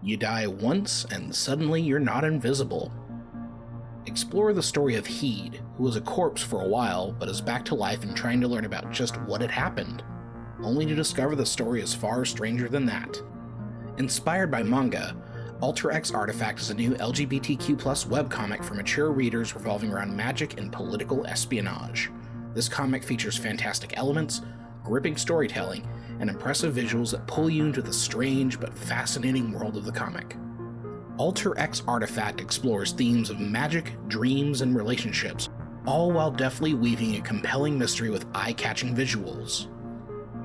You die once and suddenly you're not invisible. Explore the story of Heed, who was a corpse for a while but is back to life and trying to learn about just what had happened, only to discover the story is far stranger than that. Inspired by manga, Alter X Artifact is a new LGBTQ+ webcomic for mature readers revolving around magic and political espionage. This comic features fantastic elements, gripping storytelling, and impressive visuals that pull you into the strange but fascinating world of the comic. Alter X Artifact explores themes of magic, dreams, and relationships, all while deftly weaving a compelling mystery with eye-catching visuals.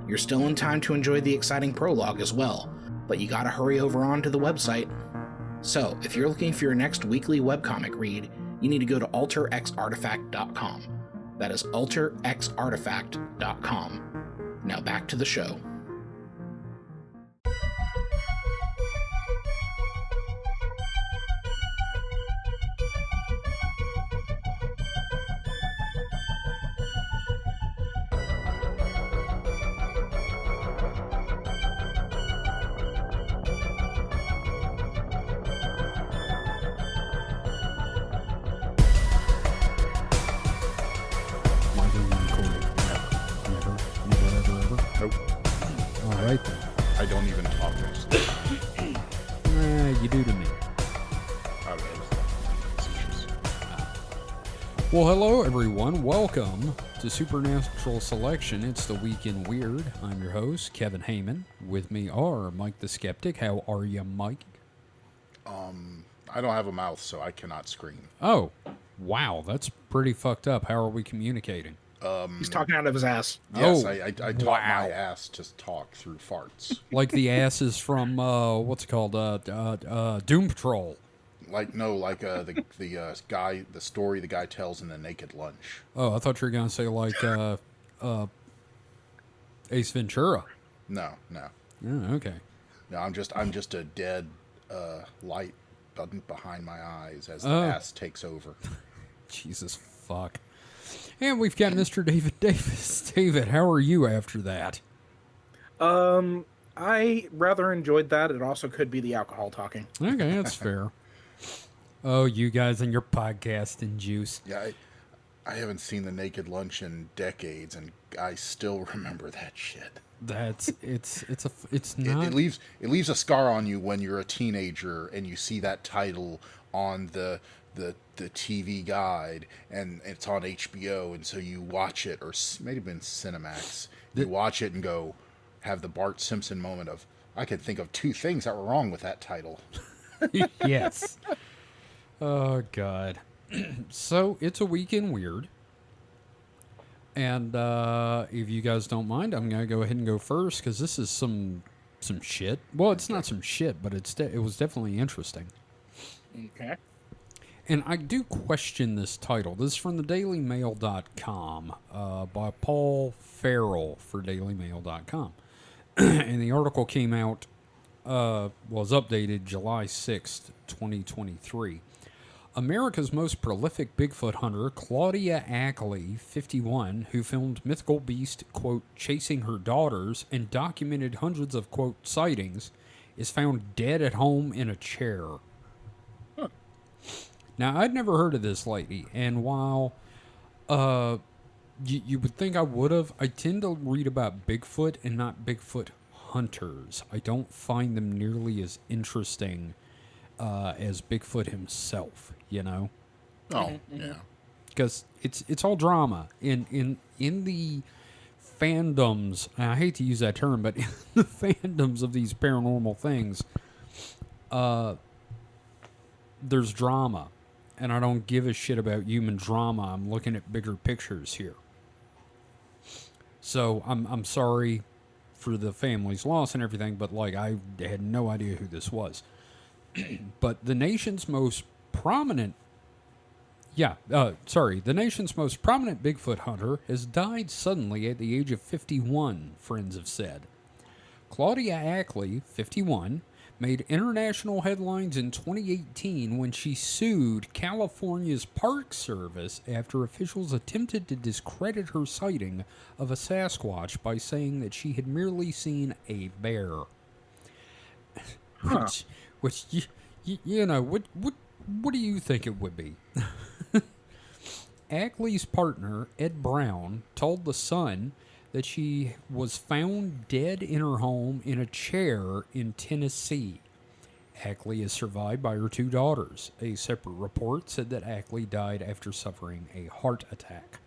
You're still in time to enjoy the exciting prologue as well, but you gotta hurry over on to the website. So, if you're looking for your next weekly webcomic read, you need to go to alterxartifact.com. That is alterxartifact.com. Now back to the show. I don't even talk next. You do to me. Well, hello everyone. Welcome to Supernatural Selection. It's the Week in Weird. I'm your host, Kevin Heyman. With me are Mike the Skeptic. How are you, Mike? I don't have a mouth, so I cannot scream. Oh, wow. That's pretty fucked up. How are we communicating? He's talking out of his ass. Yes, I taught my ass to talk through farts. Like the asses from, what's it called? Doom Patrol. The guy, the story the guy tells in The Naked Lunch. Oh, I thought you were going to say like Ace Ventura. No. Oh, okay. No, I'm just a dead light behind my eyes as the ass takes over. Jesus fuck. And we've got Mr. David Davis. David, how are you after that? I rather enjoyed that. It also could be the alcohol talking. Okay, that's fair. Oh, you guys and your podcasting juice. Yeah, I haven't seen The Naked Lunch in decades, and I still remember that shit. It's not. It leaves a scar on you when you're a teenager and you see that title on the TV guide, and it's on HBO, and so you watch it, or maybe have been Cinemax. You watch it and go, have the Bart Simpson moment of, I could think of two things that were wrong with that title. Yes. Oh, God. So, it's a Week in Weird. And if you guys don't mind, I'm going to go ahead and go first, because this is some shit. Well, it's not some shit, but it was definitely interesting. Okay. And I do question this title. This is from the dailymail.com by Paul Farrell for dailymail.com. And the article came out, was updated July 6th, 2023. America's most prolific Bigfoot hunter, Claudia Ackley, 51, who filmed mythical beast, quote, chasing her daughters and documented hundreds of, quote, sightings, is found dead at home in a chair. Now, I'd never heard of this lady, and while you would think I would have, I tend to read about Bigfoot and not Bigfoot hunters. I don't find them nearly as interesting as Bigfoot himself, you know? Oh, yeah. Because it's all drama. In the fandoms, and I hate to use that term, but in the fandoms of these paranormal things, there's drama. And I don't give a shit about human drama. I'm looking at bigger pictures here. So I'm sorry for the family's loss and everything, but like I had no idea who this was. But the nation's most prominent Bigfoot hunter has died suddenly at the age of 51, friends have said. Claudia Ackley, 51, made international headlines in 2018 when she sued California's Park Service after officials attempted to discredit her sighting of a Sasquatch by saying that she had merely seen a bear. Which, what do you think it would be? Ackley's partner, Ed Brown, told The Sun that she was found dead in her home in a chair in Tennessee. Ackley is survived by her 2 daughters. A separate report said that Ackley died after suffering a heart attack.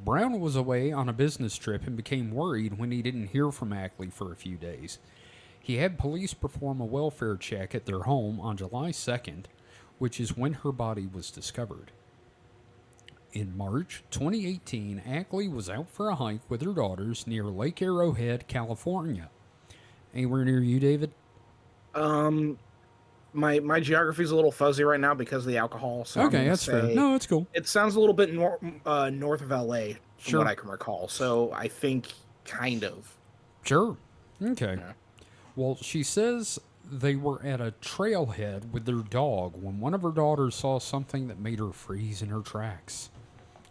Brown was away on a business trip and became worried when he didn't hear from Ackley for a few days. He had police perform a welfare check at their home on July 2nd, which is when her body was discovered. In March 2018, Ackley was out for a hike with her daughters near Lake Arrowhead, California. Anywhere near you, David? My geography's a little fuzzy right now because of the alcohol. So okay, that's fair. No, that's cool. It sounds a little bit north of LA, from sure. what I can recall. So I think kind of. Sure. Okay. Yeah. Well, she says they were at a trailhead with their dog when one of her daughters saw something that made her freeze in her tracks.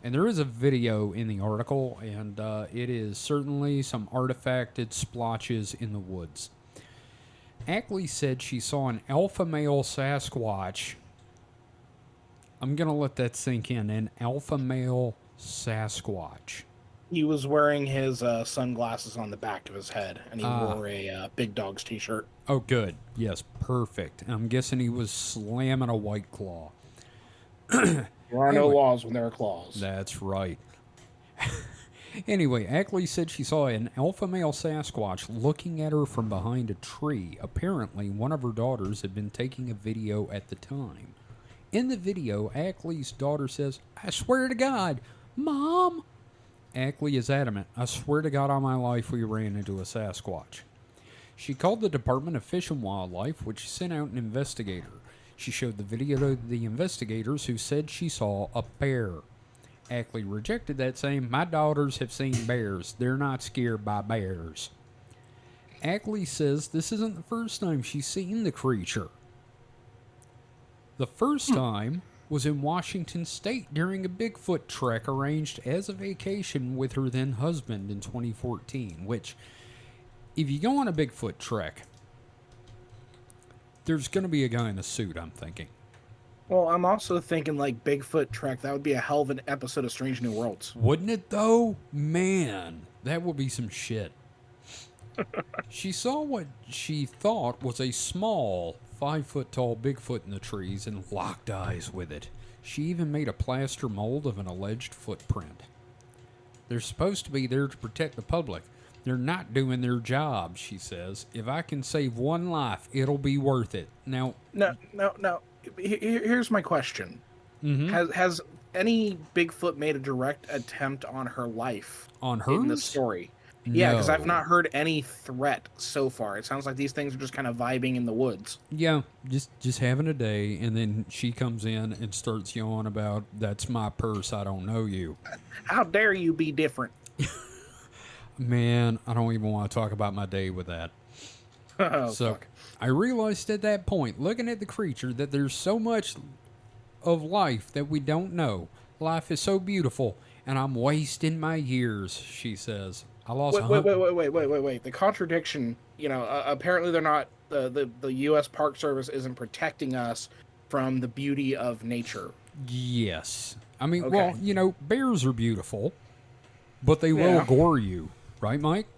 And there is a video in the article, and it is certainly some artifacted splotches in the woods. Ackley said she saw an alpha male Sasquatch. I'm going to let that sink in. An alpha male Sasquatch. He was wearing his sunglasses on the back of his head, and he wore a Big Dogs t-shirt. Oh, good. Yes, perfect. I'm guessing he was slamming a White Claw. There are no laws when there are claws. That's right. Anyway, Ackley said she saw an alpha male Sasquatch looking at her from behind a tree. Apparently, one of her daughters had been taking a video at the time. In the video, Ackley's daughter says, "I swear to God, Mom!" Ackley is adamant, "I swear to God on my life we ran into a Sasquatch." She called the Department of Fish and Wildlife, which sent out an investigator. She showed the video to the investigators, who said she saw a bear. Ackley rejected that, saying, "My daughters have seen bears. They're not scared by bears." Ackley says this isn't the first time she's seen the creature. The first time was in Washington State during a Bigfoot trek arranged as a vacation with her then husband in 2014, which, if you go on a Bigfoot trek, there's going to be a guy in a suit, I'm thinking. Well, I'm also thinking, like, Bigfoot trek, that would be a hell of an episode of Strange New Worlds. Wouldn't it, though? Man, that would be some shit. She saw what she thought was a small, 5-foot-tall Bigfoot in the trees and locked eyes with it. She even made a plaster mold of an alleged footprint. They're supposed to be there to protect the public. They're not doing their job, she says. If I can save one life, it'll be worth it. Now... No. Here's my question. Mm-hmm. Has any Bigfoot made a direct attempt on her life? On hers? In the story? No. Yeah, because I've not heard any threat so far. It sounds like these things are just kind of vibing in the woods. Yeah, just having a day, and then she comes in and starts yelling about, "That's my purse, I don't know you." How dare you be different? Man, I don't even want to talk about my day with that. Fuck. I realized at that point, looking at the creature, that there's so much of life that we don't know. Life is so beautiful, and I'm wasting my years, she says. I lost wait. The contradiction, apparently they're not, the U.S. Park Service isn't protecting us from the beauty of nature. Yes. I mean, Okay. well, bears are beautiful, but they will gore you. Right, Mike?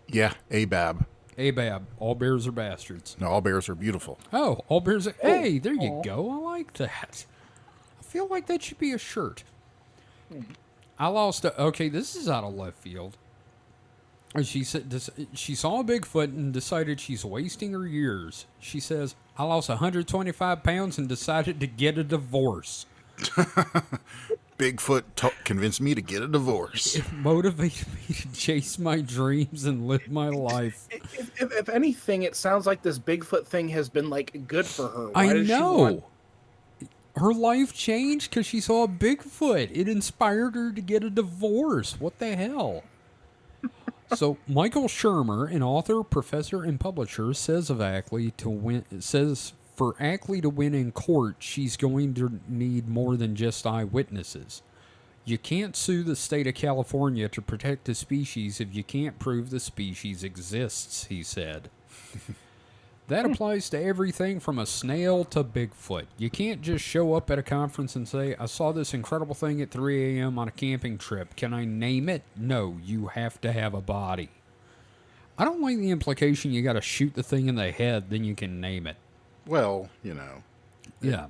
Yeah, ABAB. ABAB. All bears are bastards. No, all bears are beautiful. Oh, all bears are... Hey, there you go. I like that. I feel like that should be a shirt. I lost a... Okay, this is out of left field. She said she saw a Bigfoot and decided she's wasting her years. She says, "I lost 125 pounds and decided to get a divorce." Bigfoot convinced me to get a divorce. It motivated me to chase my dreams and live my life. If anything, it sounds like this Bigfoot thing has been, like, good for her. I know. Her life changed because she saw a Bigfoot. It inspired her to get a divorce. What the hell? So Michael Shermer, an author, professor, and publisher, says of Ackley to win. Says for Ackley to win in court, she's going to need more than just eyewitnesses. You can't sue the state of California to protect a species if you can't prove the species exists, he said. That applies to everything from a snail to Bigfoot. You can't just show up at a conference and say, I saw this incredible thing at 3 a.m. on a camping trip. Can I name it? No, you have to have a body. I don't like the implication you got to shoot the thing in the head, then you can name it. Well, you know. Yeah.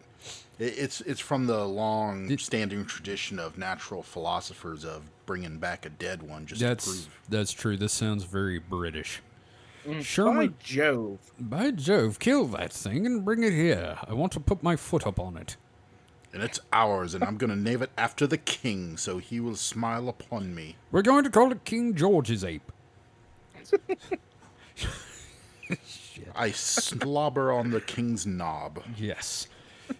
It's from the long-standing tradition of natural philosophers of bringing back a dead one just to prove. That's true. This sounds very British. By Jove. By Jove, kill that thing and bring it here. I want to put my foot up on it. And it's ours, and I'm going to name it after the king, so he will smile upon me. We're going to call it King George's ape. I slobber on the king's knob. Yes.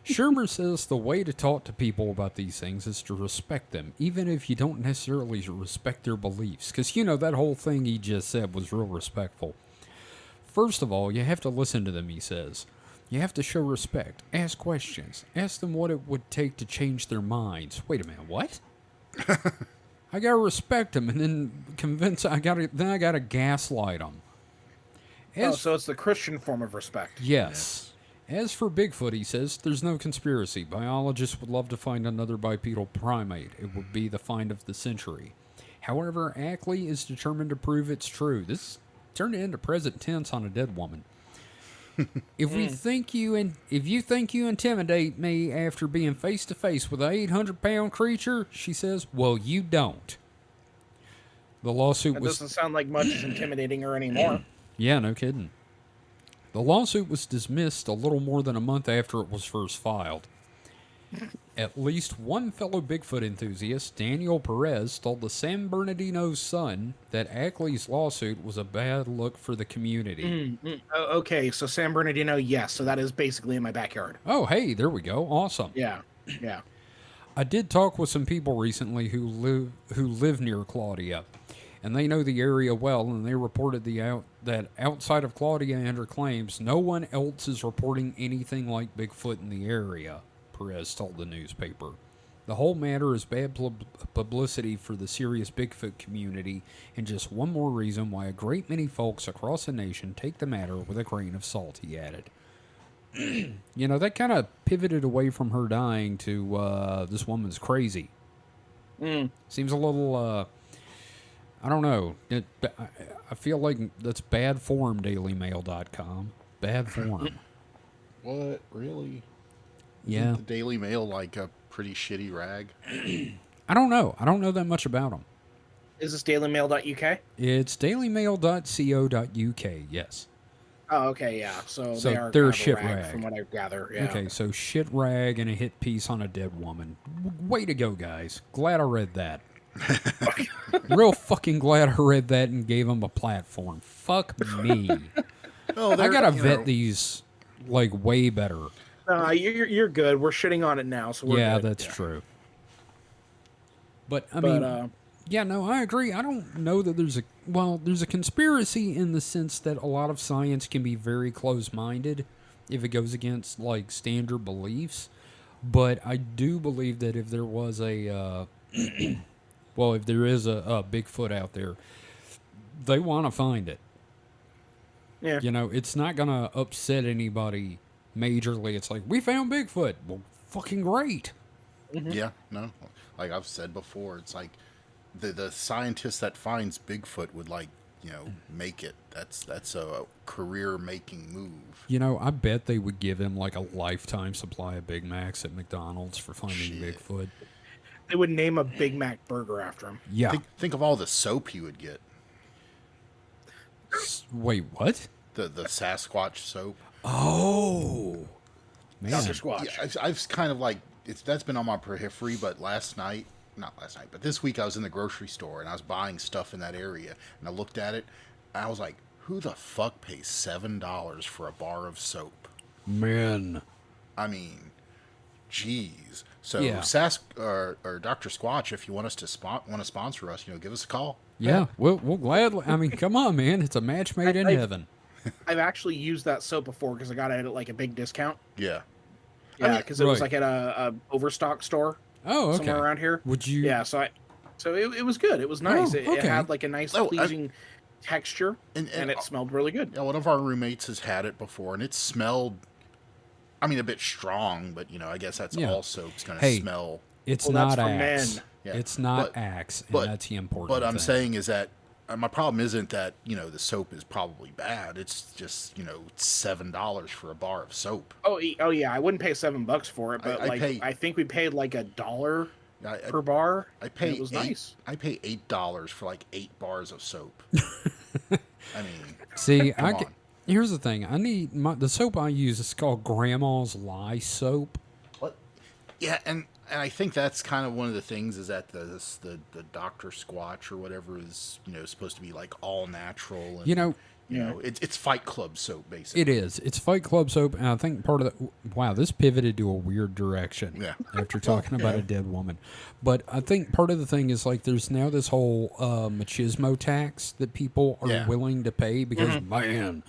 Shermer says the way to talk to people about these things is to respect them, even if you don't necessarily respect their beliefs. Because, you know, that whole thing he just said was real respectful. First of all, you have to listen to them, he says. You have to show respect. Ask questions. Ask them what it would take to change their minds. Wait a minute, what? I gotta respect them and then then I gotta gaslight them. So it's the Christian form of respect. Yes. As for Bigfoot, he says, there's no conspiracy. Biologists would love to find another bipedal primate. It would be the find of the century. However, Ackley is determined to prove it's true. This turned it into present tense on a dead woman. If you think you intimidate me after being face to face with an 800-pound creature, she says, well, you don't. The lawsuit doesn't sound like much is intimidating her anymore. Yeah, no kidding. The lawsuit was dismissed a little more than a month after it was first filed. At least one fellow Bigfoot enthusiast, Daniel Perez, told the San Bernardino Sun that Ackley's lawsuit was a bad look for the community. Okay, so San Bernardino, yes. So that is basically in my backyard. Oh, hey, there we go. Awesome. Yeah. I did talk with some people recently who live near Claudia, and they know the area well, and they reported that outside of Claudia and her claims, no one else is reporting anything like Bigfoot in the area. Perez told the newspaper. The whole matter is bad publicity for the serious Bigfoot community, and just one more reason why a great many folks across the nation take the matter with a grain of salt, he added. You know, that kind of pivoted away from her dying to this woman's crazy. Seems a little, I don't know. I feel like that's bad form, dailymail.com. Bad form. What? Really? Yeah. Isn't the Daily Mail like a pretty shitty rag? I don't know. I don't know that much about them. Is this dailymail.uk? It's dailymail.co.uk, yes. Oh, okay, yeah. So they are they're kind a of shit rag, rag. from what I gather. Yeah. Okay, so shit rag and a hit piece on a dead woman. Way to go, guys. Glad I read that. Real fucking glad I read that and gave them a platform. Fuck me. Oh, I gotta vet these, like, way better. You're good. We're shitting on it now, so we're good. That's true. But, I mean, yeah, no, I agree. I don't know that there's a conspiracy in the sense that a lot of science can be very close-minded if it goes against, like, standard beliefs. But I do believe that if there was if there is a Bigfoot out there, they want to find it. Yeah. You know, it's not going to upset anybody majorly. It's like, we found Bigfoot. Well, fucking great. Mm-hmm. Yeah, no. Like I've said before, it's like the scientist that finds Bigfoot would, like, you know, make it. That's a career-making move. You know, I bet they would give him, like, a lifetime supply of Big Macs at McDonald's for finding Bigfoot. They would name a Big Mac burger after him. Yeah. Think of all the soap he would get. Wait, what? The Sasquatch soap. Oh, man. Dr. Squatch. Yeah, I've kind of like that's been on my periphery, but but this week I was in the grocery store and I was buying stuff in that area, and I looked at it and I was like, who the fuck pays $7 for a bar of soap? Man. I mean, geez. So yeah. or Dr. Squatch, if you want us to sponsor us, you know, give us a call. Yeah, we'll gladly. I mean, come on, man. It's a match made in heaven. I've actually used that soap before because I got it at, like, a big discount. Yeah. Yeah, because it was like at a Overstock store. Oh, okay. Somewhere around here. Would you? Yeah, so it was good. It was nice. Oh, okay. It had, like, a nice pleasing texture, and it smelled really good. Yeah, one of our roommates has had it before, and it smelled, I mean, a bit strong, but, I guess that's all soap's going to smell. It's Well, not that's for Axe. men. Yeah. It's not Axe, and that's the important But I'm thing. saying is that my problem isn't that, the soap is probably bad. It's just, $7 for a bar of soap. Oh yeah, I wouldn't pay $7 for it, but I think we paid like $1 per bar. It was nice. I pay $8 for like 8 bars of soap. I mean, See, come on. here's the thing. I need the soap I use is called Grandma's Lye soap. What? Yeah, and I think that's kind of one of the things is that the Dr. Squatch or whatever is supposed to be like all natural. And, it's Fight Club soap basically. It is. It's Fight Club soap, and I think part of the wow, this pivoted to a weird direction. Yeah. After talking about a dead woman, but I think part of the thing is like there's now this whole machismo tax that people are willing to pay because man.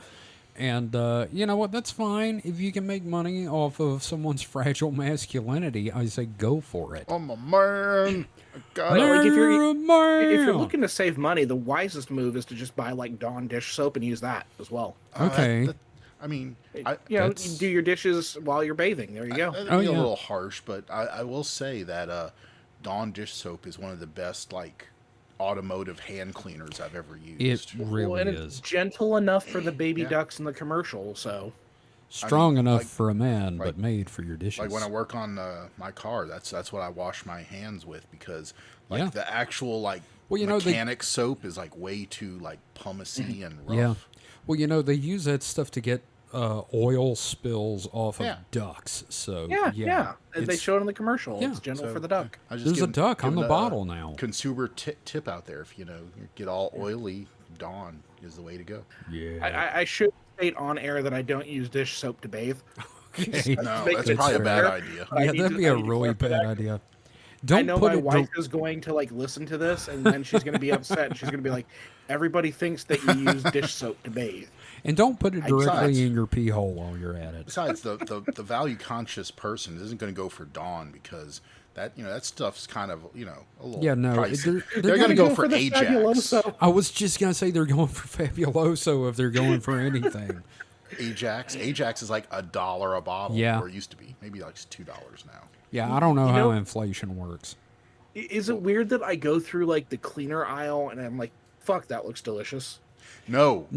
And you know what? That's fine. If you can make money off of someone's fragile masculinity, I say go for it. I'm a man. Like if you're looking to save money, the wisest move is to just buy like Dawn dish soap and use that as well. Okay. You do your dishes while you're bathing. There you go. That'd be a little harsh, but I will say that Dawn dish soap is one of the best like automotive hand cleaners I've ever used. It really and is. It's gentle enough for the baby ducks in the commercial, so strong enough for a man, but made for your dishes. Like when I work on my car, that's what I wash my hands with because the actual mechanic soap is like way too like pumicey and rough. Yeah. Well, they use that stuff to get oil spills off of ducks. So yeah. And they show it in the commercial. It's gentle for the duck. There's a duck on the bottle now. Consumer tip out there: if you get all oily, Dawn is the way to go. Yeah. I should state on air that I don't use dish soap to bathe. Okay. No, that's probably a bad idea. Yeah, that'd be a really bad idea. Don't I know put my it wife is going to listen to this, and then she's going to be upset, and she's going to be like, "Everybody thinks that you use dish soap to bathe." And don't put it directly in your pee hole while you're at it. Besides, the value conscious person isn't going to go for Dawn because that stuff's kind of a little pricey. They're going to go for Ajax. Fabuloso. I was just going to say they're going for Fabuloso if they're going for anything. Ajax is like $1 a bottle. Yeah. Or it used to be. Maybe like $2 now. Yeah, I don't know how inflation works. Is it weird that I go through the cleaner aisle and I'm like, "Fuck, that looks delicious"? No.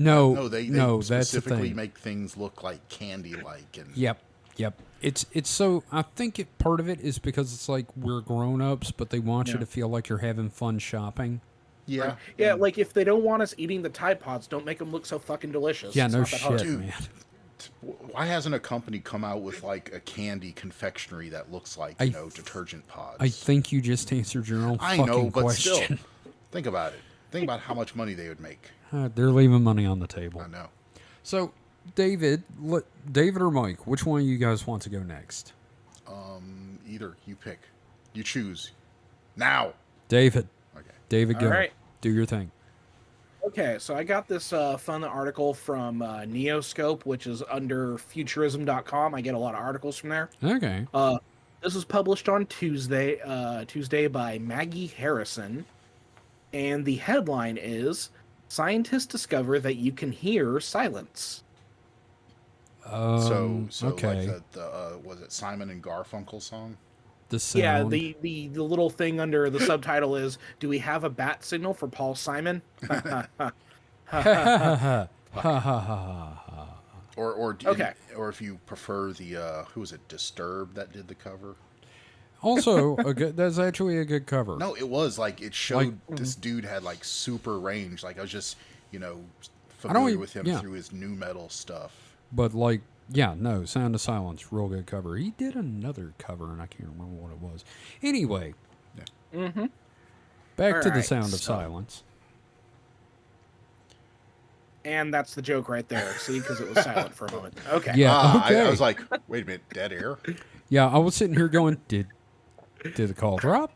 They specifically that's make things look like candy-like. And Yep. It's so. I think part of it is because it's like we're grown-ups, but they want you to feel like you're having fun shopping. Yeah. Yeah, like if they don't want us eating the Tide Pods, don't make them look so fucking delicious. Yeah, It's no not that hard. shit, man. Why hasn't a company come out with like a candy confectionery that looks like detergent pods? I think you just answered your own I fucking know, but question. still, think about it. Think about how much money they would make. They're leaving money on the table. I know. So, David or Mike, which one of you guys want to go next? Either you pick. You choose. Now. David. Okay. David, go. All right. Do your thing. Okay, so I got this fun article from Neoscope, which is under futurism.com. I get a lot of articles from there. Okay. This was published on Tuesday by Maggie Harrison. And the headline is, "Scientists discover that you can hear silence." So okay. like the was it Simon and Garfunkel song? The sound. Yeah, the little thing under the subtitle is, "Do we have a bat signal for Paul Simon?" Or Okay. Or if you prefer the who was it? Disturbed that did the cover. Also, that's actually a good cover. No, it was like it showed this dude had like super range. Like I was just familiar with him through his new metal stuff. But Sound of Silence, real good cover. He did another cover, and I can't remember what it was. Anyway, back to the Sound of Silence. And that's the joke right there. See, because it was silent for a moment. Okay. Yeah. Okay. I was like, wait a minute, dead air. Yeah, I was sitting here going, did the call drop?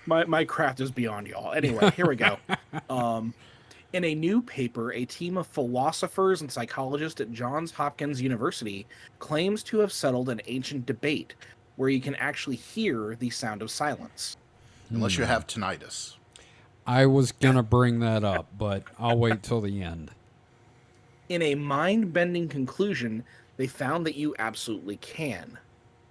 My craft is beyond y'all. Anyway, here we go. In a new paper, a team of philosophers and psychologists at Johns Hopkins University claims to have settled an ancient debate where you can actually hear the sound of silence. Unless you have tinnitus. I was gonna bring that up, but I'll wait till the end. In a mind-bending conclusion, they found that you absolutely can.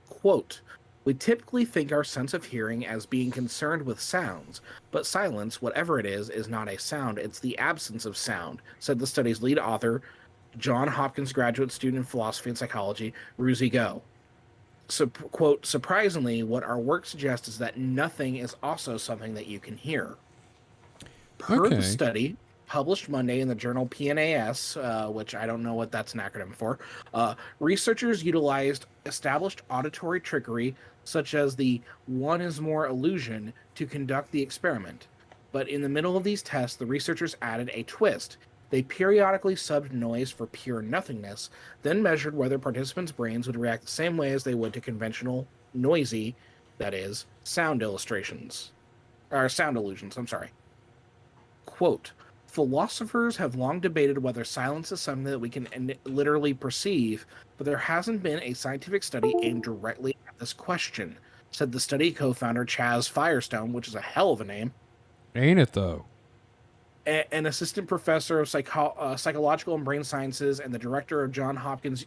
Quote, we typically think our sense of hearing as being concerned with sounds, but silence, whatever it is not a sound, it's the absence of sound, said the study's lead author, John Hopkins graduate student in philosophy and psychology, Ruzi Go. So, quote, surprisingly, what our work suggests is that nothing is also something that you can hear. Per the Okay. study, published Monday in the journal PNAS, which I don't know what that's an acronym for, researchers utilized established auditory trickery, such as the one is more illusion, to conduct the experiment. But in the middle of these tests, the researchers added a twist. They periodically subbed noise for pure nothingness, then measured whether participants' brains would react the same way as they would to conventional, noisy, that is, sound illustrations. Or sound illusions, I'm sorry. Quote, philosophers have long debated whether silence is something that we can literally perceive, but there hasn't been a scientific study aimed directly at this question, said the study co-founder Chaz Firestone, which is a hell of a name, Ain't it though? an assistant professor of psychological and brain sciences and the director of John Hopkins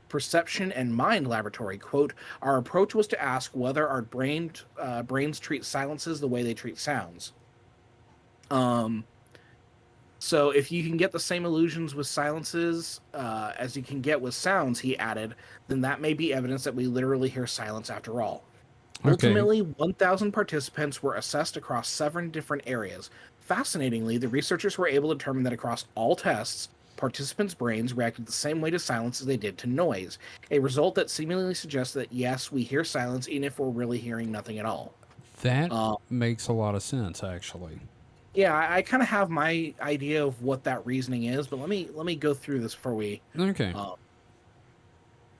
Perception and Mind Laboratory. Quote, our approach was to ask whether our brains treat silences the way they treat sounds. So if you can get the same illusions with silences as you can get with sounds, he added, then that may be evidence that we literally hear silence after all. Okay. Ultimately, 1,000 participants were assessed across 7 different areas. Fascinatingly, the researchers were able to determine that across all tests, participants' brains reacted the same way to silence as they did to noise, a result that seemingly suggests that yes, we hear silence even if we're really hearing nothing at all. That makes a lot of sense, actually. Yeah, I kind of have my idea of what that reasoning is, but let me go through this before we. Okay.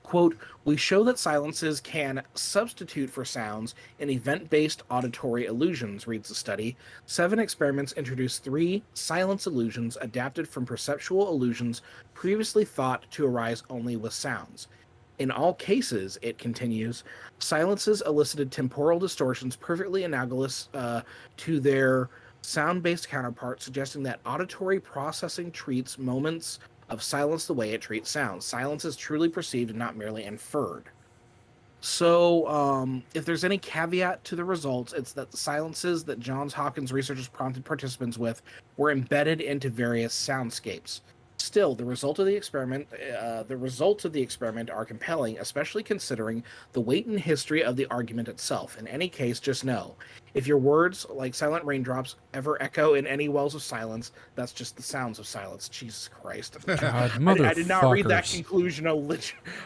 Quote, we show that silences can substitute for sounds in event-based auditory illusions, reads the study. 7 experiments introduced 3 silence illusions adapted from perceptual illusions previously thought to arise only with sounds. In all cases, it continues, silences elicited temporal distortions perfectly analogous to their sound-based counterparts, suggesting that auditory processing treats moments of silence the way it treats sound. Silence is truly perceived and not merely inferred. So, if there's any caveat to the results, it's that the silences that Johns Hopkins researchers prompted participants with were embedded into various soundscapes. Still, the results of the experiment are compelling, especially considering the weight and history of the argument itself. In any case, just know, if your words, like silent raindrops, ever echo in any wells of silence, that's just the sounds of silence. Jesus Christ! God, I did not read that motherfuckers. conclusion.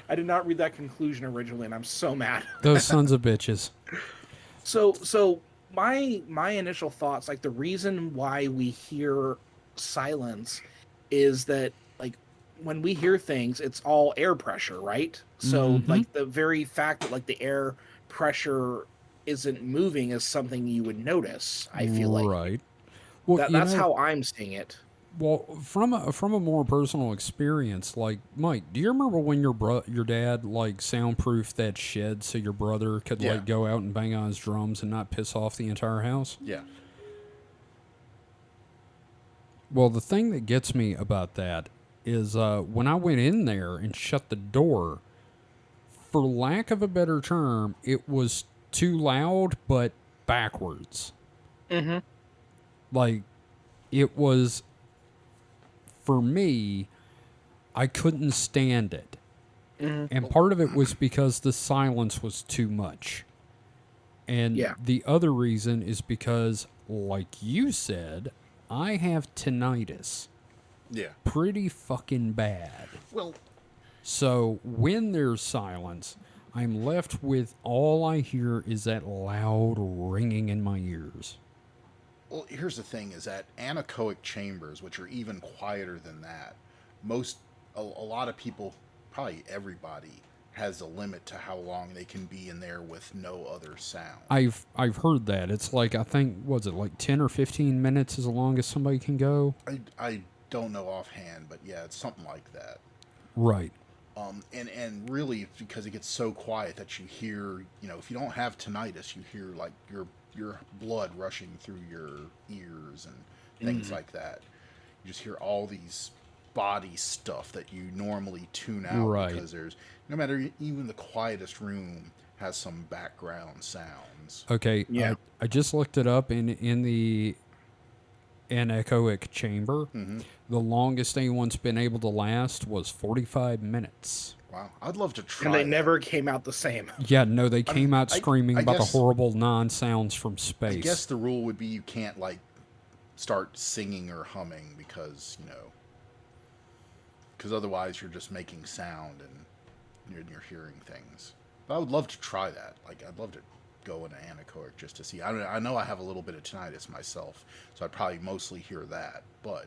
I did not read that conclusion originally, and I'm so mad. Those sons of bitches. So my initial thoughts, like the reason why we hear silence is that, like, when we hear things, it's all air pressure, right? So like the very fact that like the air pressure isn't moving is something you would notice. I feel like Right. Well, that's how I'm seeing it. Well, from a more personal experience, like Mike, do you remember when your dad like soundproofed that shed so your brother could Yeah. like go out and bang on his drums and not piss off the entire house? Yeah. Well, the thing that gets me about that is when I went in there and shut the door, for lack of a better term, it was too loud, but backwards. Mm-hmm. Like, it was, for me, I couldn't stand it. Mm-hmm. And part of it was because the silence was too much. And Yeah. the other reason is because, like you said, I have tinnitus Yeah. pretty fucking bad. Well, So when there's silence, I'm left with all I hear is that loud ringing in my ears. well, here's the thing: is that anechoic chambers, which are even quieter than that, a lot of people, probably everybody, has a limit to how long they can be in there with no other sound. I've heard that. It's like, I think, was it like 10 or 15 minutes is the longest somebody can go? I don't know offhand, but yeah, it's something like that. Right. And really, it's because it gets so quiet that you hear, if you don't have tinnitus, you hear like your your blood rushing through your ears and things like that. You just hear all these body stuff that you normally tune out Right. because there's no matter even the quietest room has some background sounds. Okay. Yeah. I just looked it up in the anechoic chamber. The longest anyone's been able to last was 45 minutes. Wow, I'd love to try. And they that. never came out the same. Yeah, no, they came out screaming I about guess- the horrible non-sounds from space. I guess the rule would be you can't like start singing or humming because otherwise you're just making sound and you're hearing things. But I would love to try that. Like I'd love to go into anechoic just to see. I know I have a little bit of tinnitus myself, so I'd probably mostly hear that. But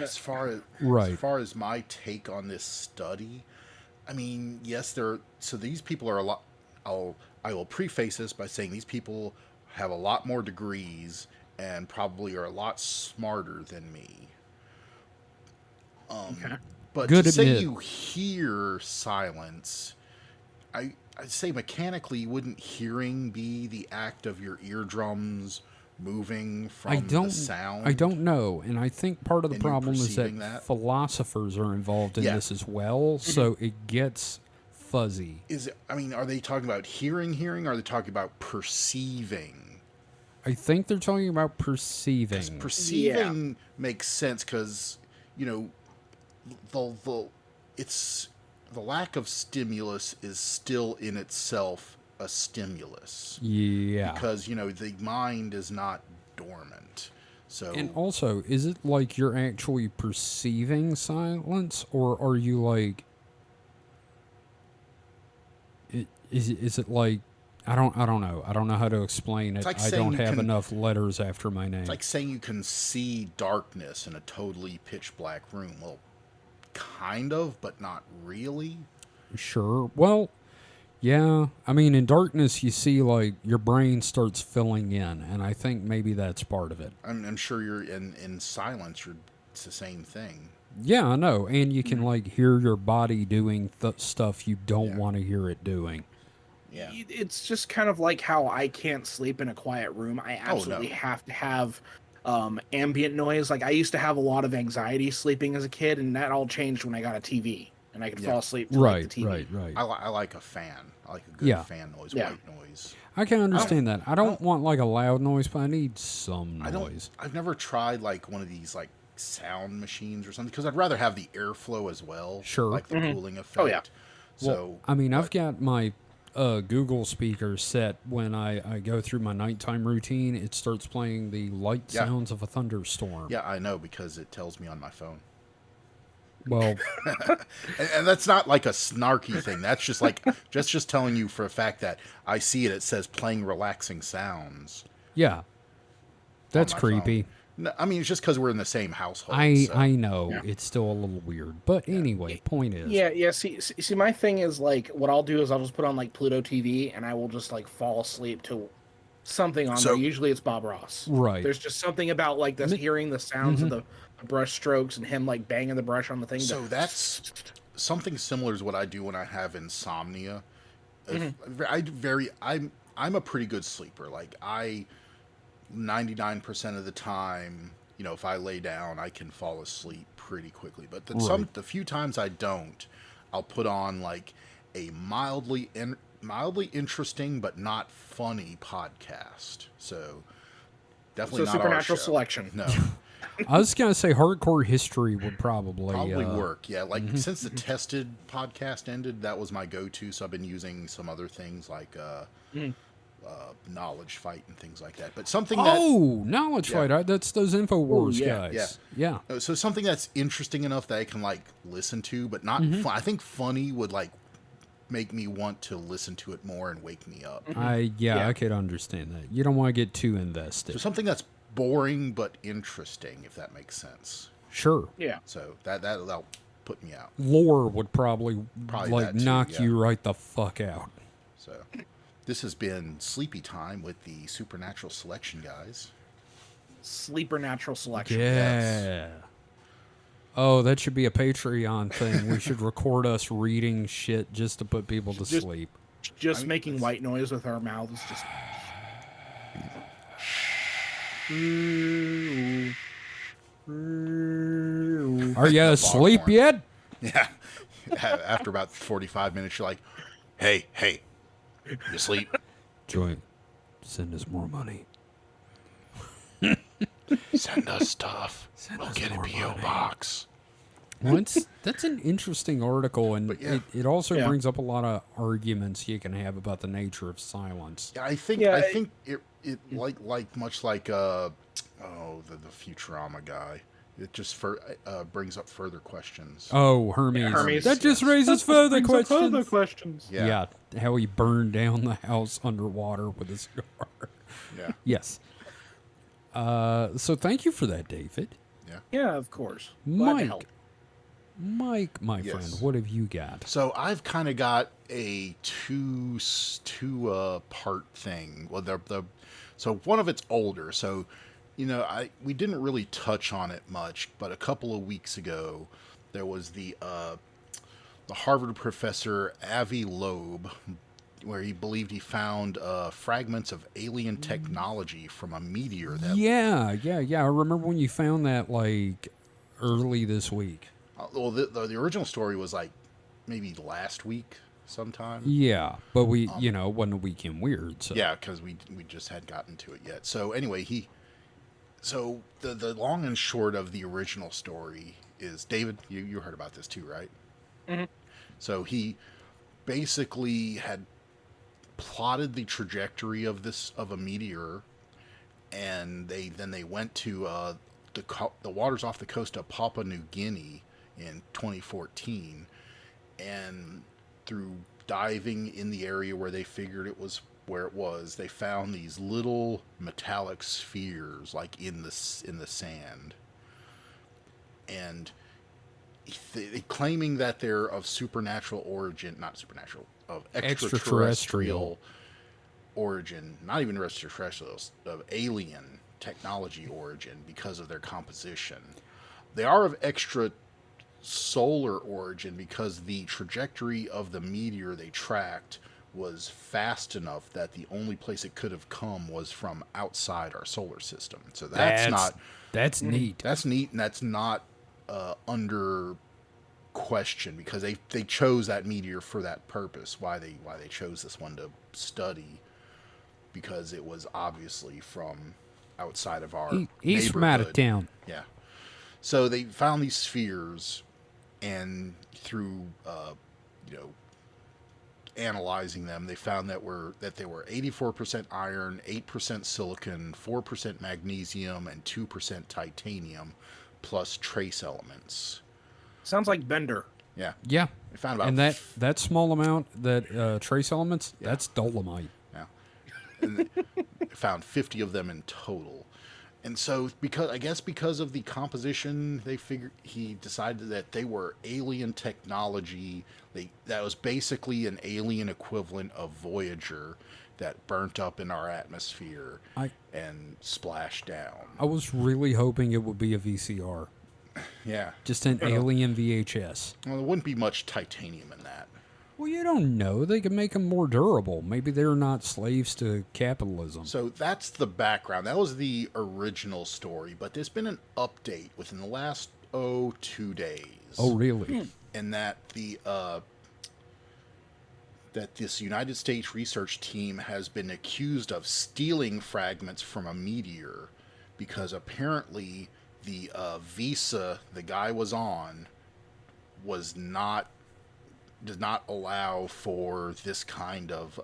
as far as my take on this study, I mean, yes, so these people are a lot. I will preface this by saying these people have a lot more degrees and probably are a lot smarter than me. Okay. But Good to say admit. you hear silence, I'd say mechanically, wouldn't hearing be the act of your eardrums moving from the sound? I don't know, and I think part of the And you problem is that, perceiving that? philosophers are involved in Yeah. this as well, so it gets fuzzy. Are they talking about hearing? Or are they talking about perceiving? I think they're talking about perceiving. Perceiving makes sense because, the lack of stimulus is still in itself a stimulus. Yeah. Because, the mind is not dormant. So And also, is it like you're actually perceiving silence, or are you like? Is it like? I don't know. I don't know how to explain it. like I saying don't you have can- enough letters after my name. it's like saying you can see darkness in a totally pitch black room. Well, kind of, but not really. Sure. Well, yeah. I mean, in darkness, you see like your brain starts filling in, and I think maybe that's part of it. I'm sure you're in silence. It's the same thing. Yeah, I know. And you can like hear your body doing stuff you don't want to hear it doing. Yeah. It's just kind of like how I can't sleep in a quiet room. I absolutely have to have ambient noise. Like I used to have a lot of anxiety sleeping as a kid, and that all changed when I got a TV, and I could fall asleep to like, the TV. Right. I like a fan. I like a good fan noise, white noise. I can understand that. I don't want like a loud noise, but I need some noise. I've never tried like one of these like sound machines or something because I'd rather have the airflow as well. Sure. Like the cooling effect. Oh, yeah. So I mean, I've got my Google speaker set. When I go through my nighttime routine, it starts playing the light sounds of a thunderstorm. yeah, I know because it tells me on my phone. Well, And that's not like a snarky thing. That's just like just telling you for a fact that I see it. It says playing relaxing sounds. yeah. That's my creepy. No, I mean, it's just because we're in the same household. I know it's still a little weird, but anyway, point is, Yeah. See, my thing is like, what I'll do is I'll just put on like Pluto TV, and I will just like fall asleep to something on there. Usually it's Bob Ross. Right. There's just something about like this hearing the sounds of the brush strokes and him like banging the brush on the thing. So that's something similar to what I do when I have insomnia. I'm a pretty good sleeper. Like 99% of the time, if I lay down, I can fall asleep pretty quickly. But the few times I don't, I'll put on like a mildly interesting but not funny podcast. So definitely not Supernatural our show. Selection. No. I was gonna say hardcore history would probably Work, yeah. Like since the Tested podcast ended, that was my go-to. So I've been using some other things like Knowledge Fight and things like that. But something Knowledge Fight. That's those InfoWars guys. Yeah. So something that's interesting enough that I can like listen to, but not fun. I think funny would like make me want to listen to it more and wake me up. I could understand that. You don't want to get too invested. So something that's boring but interesting, if that makes sense. Sure. Yeah. So that'll put me out. Lore would probably that too, knock yeah. you right the fuck out. So this has been Sleepy Time with the Supernatural Selection guys. Sleeper Natural Selection. Yeah. Oh, that should be a Patreon thing. We should record us reading shit just to put people to sleep. Just making white noise with our mouths, just. Are you asleep foghorn. yet? Yeah. After about 45 minutes, you're like, hey, you asleep? Joy, send us more money. Send us stuff. We'll us get a more P.O. money. box. Well, that's an interesting article, and yeah. it also Yeah. brings up a lot of arguments you can have about the nature of silence. Yeah, I think it like much like the Futurama guy. It just brings up further questions. Oh, Hermes. Hermes. That just raises further questions. Yeah. Yeah, how he burned down the house underwater with a cigar. Yeah. Yes. So thank you for that, David. Yeah, of course. Glad to help. Mike, my Yes. friend, what have you got? So I've kind of got a two part thing. Well, so one of it's older. So, we didn't really touch on it much, but a couple of weeks ago, there was the Harvard professor Avi Loeb, where he believed he found fragments of alien technology from a meteor. Yeah. I remember when you found that early this week. Well, the original story was maybe last week sometime. Yeah, but we, wasn't a weekend weird. So. Yeah, because we just hadn't gotten to it yet. So anyway, so the long and short of the original story is, David, you heard about this too, right? Mm-hmm. So he basically had plotted the trajectory of a meteor, and they went to the waters off the coast of Papua New Guinea in 2014, and through diving in the area where they figured it was where it was, they found these little metallic spheres in the sand, and claiming that they're of supernatural origin, not supernatural, of extraterrestrial origin, not even extraterrestrial, of alien technology origin because of their composition. They are of extra solar origin because the trajectory of the meteor they tracked was fast enough that the only place it could have come was from outside our solar system. So that's neat. That's neat, and that's not under question because they chose that meteor for that purpose. Why they chose this one to study, because it was obviously from outside of our He's from out of neighborhood. town. Yeah. So they found these spheres, and through analyzing them, they found that they were 84% iron, 8% silicon, 4% magnesium, and 2% titanium, plus trace elements. Sounds like Bender. Yeah. Yeah. They found about And that small amount, that trace elements, that's dolomite. Yeah. And they found 50 of them in total. And so, because of the composition, he decided that they were alien technology. That was basically an alien equivalent of Voyager that burnt up in our atmosphere and splashed down. I was really hoping it would be a VCR. Yeah. Just an alien VHS. Well, there wouldn't be much titanium in that. Well, you don't know. They could make them more durable. Maybe they're not slaves to capitalism. So that's the background. That was the original story, but there's been an update within the last 2 days. Oh, really? And that that this United States research team has been accused of stealing fragments from a meteor, because apparently the visa the guy was on did not allow for this kind of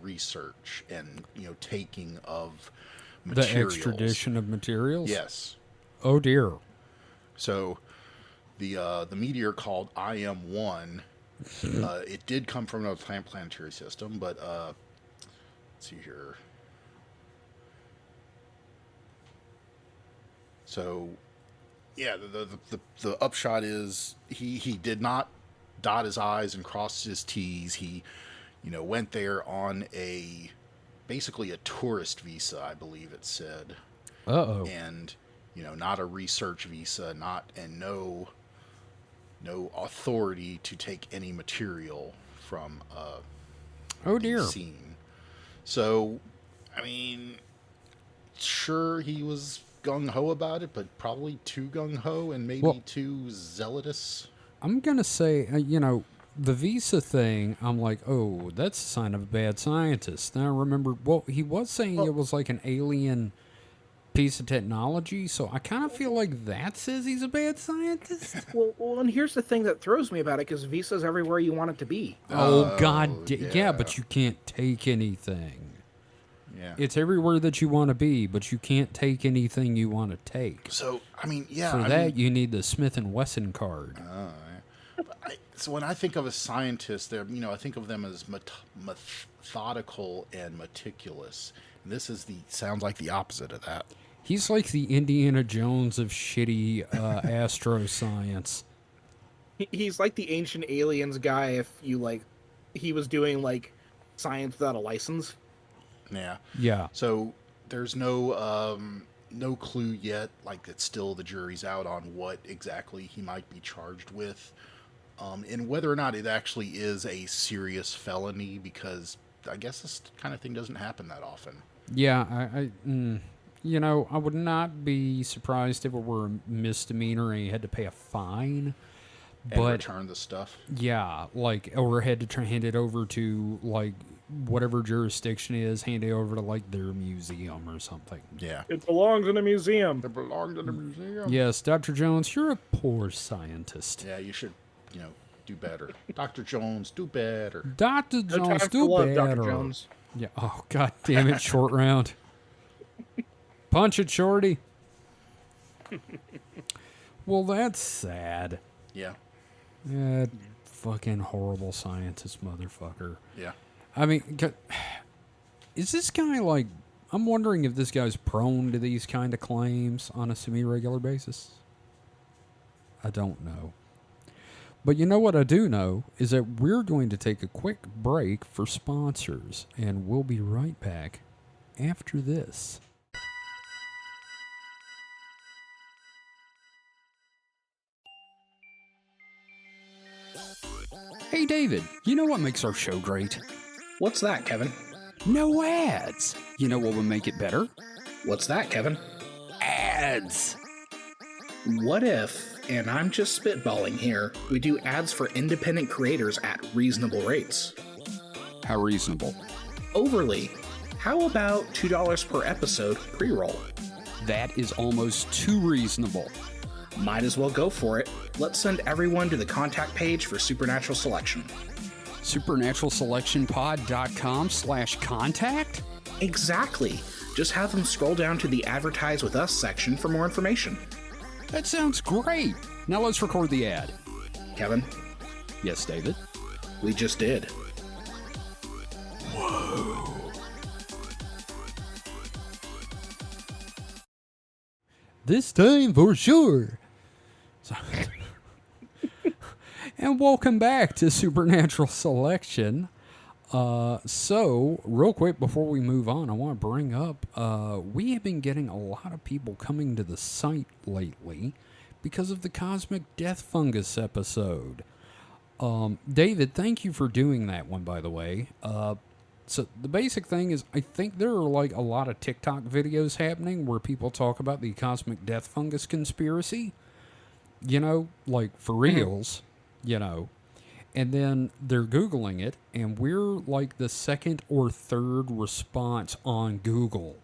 research and taking of materials. The extradition of materials? Yes. Oh, dear. So the meteor called IM-1, it did come from another planetary system, but let's see here. So, yeah, the upshot is he did not dot his I's and cross his T's. He, went there on basically a tourist visa, I believe it said. Uh-oh. And, not a research visa, no authority to take any material from Oh, dear. scene. So, I mean, sure, he was gung-ho about it, but probably too gung-ho and maybe Well- too zealotous. I'm going to say, the visa thing, I'm like, oh, that's a sign of a bad scientist. Then I remember, well, he was saying it was like an alien piece of technology, so I kind of feel like that says he's a bad scientist. Well, and here's the thing that throws me about it, because Visa's everywhere you want it to be. Oh, God. Yeah, yeah. but you can't take anything. Yeah. It's everywhere that you want to be, but you can't take anything you want to take. So, I mean, yeah. For I that, mean, you need the Smith & Wesson card. so when I think of a scientist, I think of them as methodical and meticulous. And this sounds like the opposite of that. He's like the Indiana Jones of shitty astroscience. He's like the ancient aliens guy if he was doing like science without a license. Yeah. Yeah. So there's no clue yet. Like, it's still the jury's out on what exactly he might be charged with, and whether or not it actually is a serious felony. Because I guess this kind of thing doesn't happen that often. Yeah, I would not be surprised if it were a misdemeanor and he had to pay a fine. And return the stuff. Yeah, or had to hand it over to, whatever jurisdiction is, hand it over to, their museum or something. Yeah. It belongs in a museum. It belongs in the museum. Yes, Dr. Jones, you're a poor scientist. Yeah, you should, do better. Dr. Jones, do better. Dr. No Jones, time do for love, better. Dr. Jones. Yeah, oh, God damn it, short round. Punch it, Shorty. Well, that's sad. Yeah. That fucking horrible scientist motherfucker. Yeah. I mean, is this guy I'm wondering if this guy's prone to these kind of claims on a semi-regular basis. I don't know. But you know what I do know is that we're going to take a quick break for sponsors, and we'll be right back after this. Hey, David, you know what makes our show great? What's that, Kevin? No ads. You know what would make it better? What's that, Kevin? Ads. What if, and I'm just spitballing here, we do ads for independent creators at reasonable rates? How reasonable? Overly. How about $2 per episode pre-roll? That is almost too reasonable. Might as well go for it. Let's send everyone to the contact page for Supernatural Selection. SupernaturalSelection.pod.com/contact? Exactly. Just have them scroll down to the Advertise With Us section for more information. That sounds great. Now let's record the ad. Kevin, Yes, David? we just did. This time for sure. And welcome back to Supernatural Selection. So, real quick before we move on, I want to bring up, we have been getting a lot of people coming to the site lately because of the Cosmic Death Fungus episode. David, thank you for doing that one, by the way. So the basic thing is, I think there are a lot of TikTok videos happening where people talk about the Cosmic Death Fungus conspiracy, for reals, and then they're Googling it, and we're the second or third response on Google.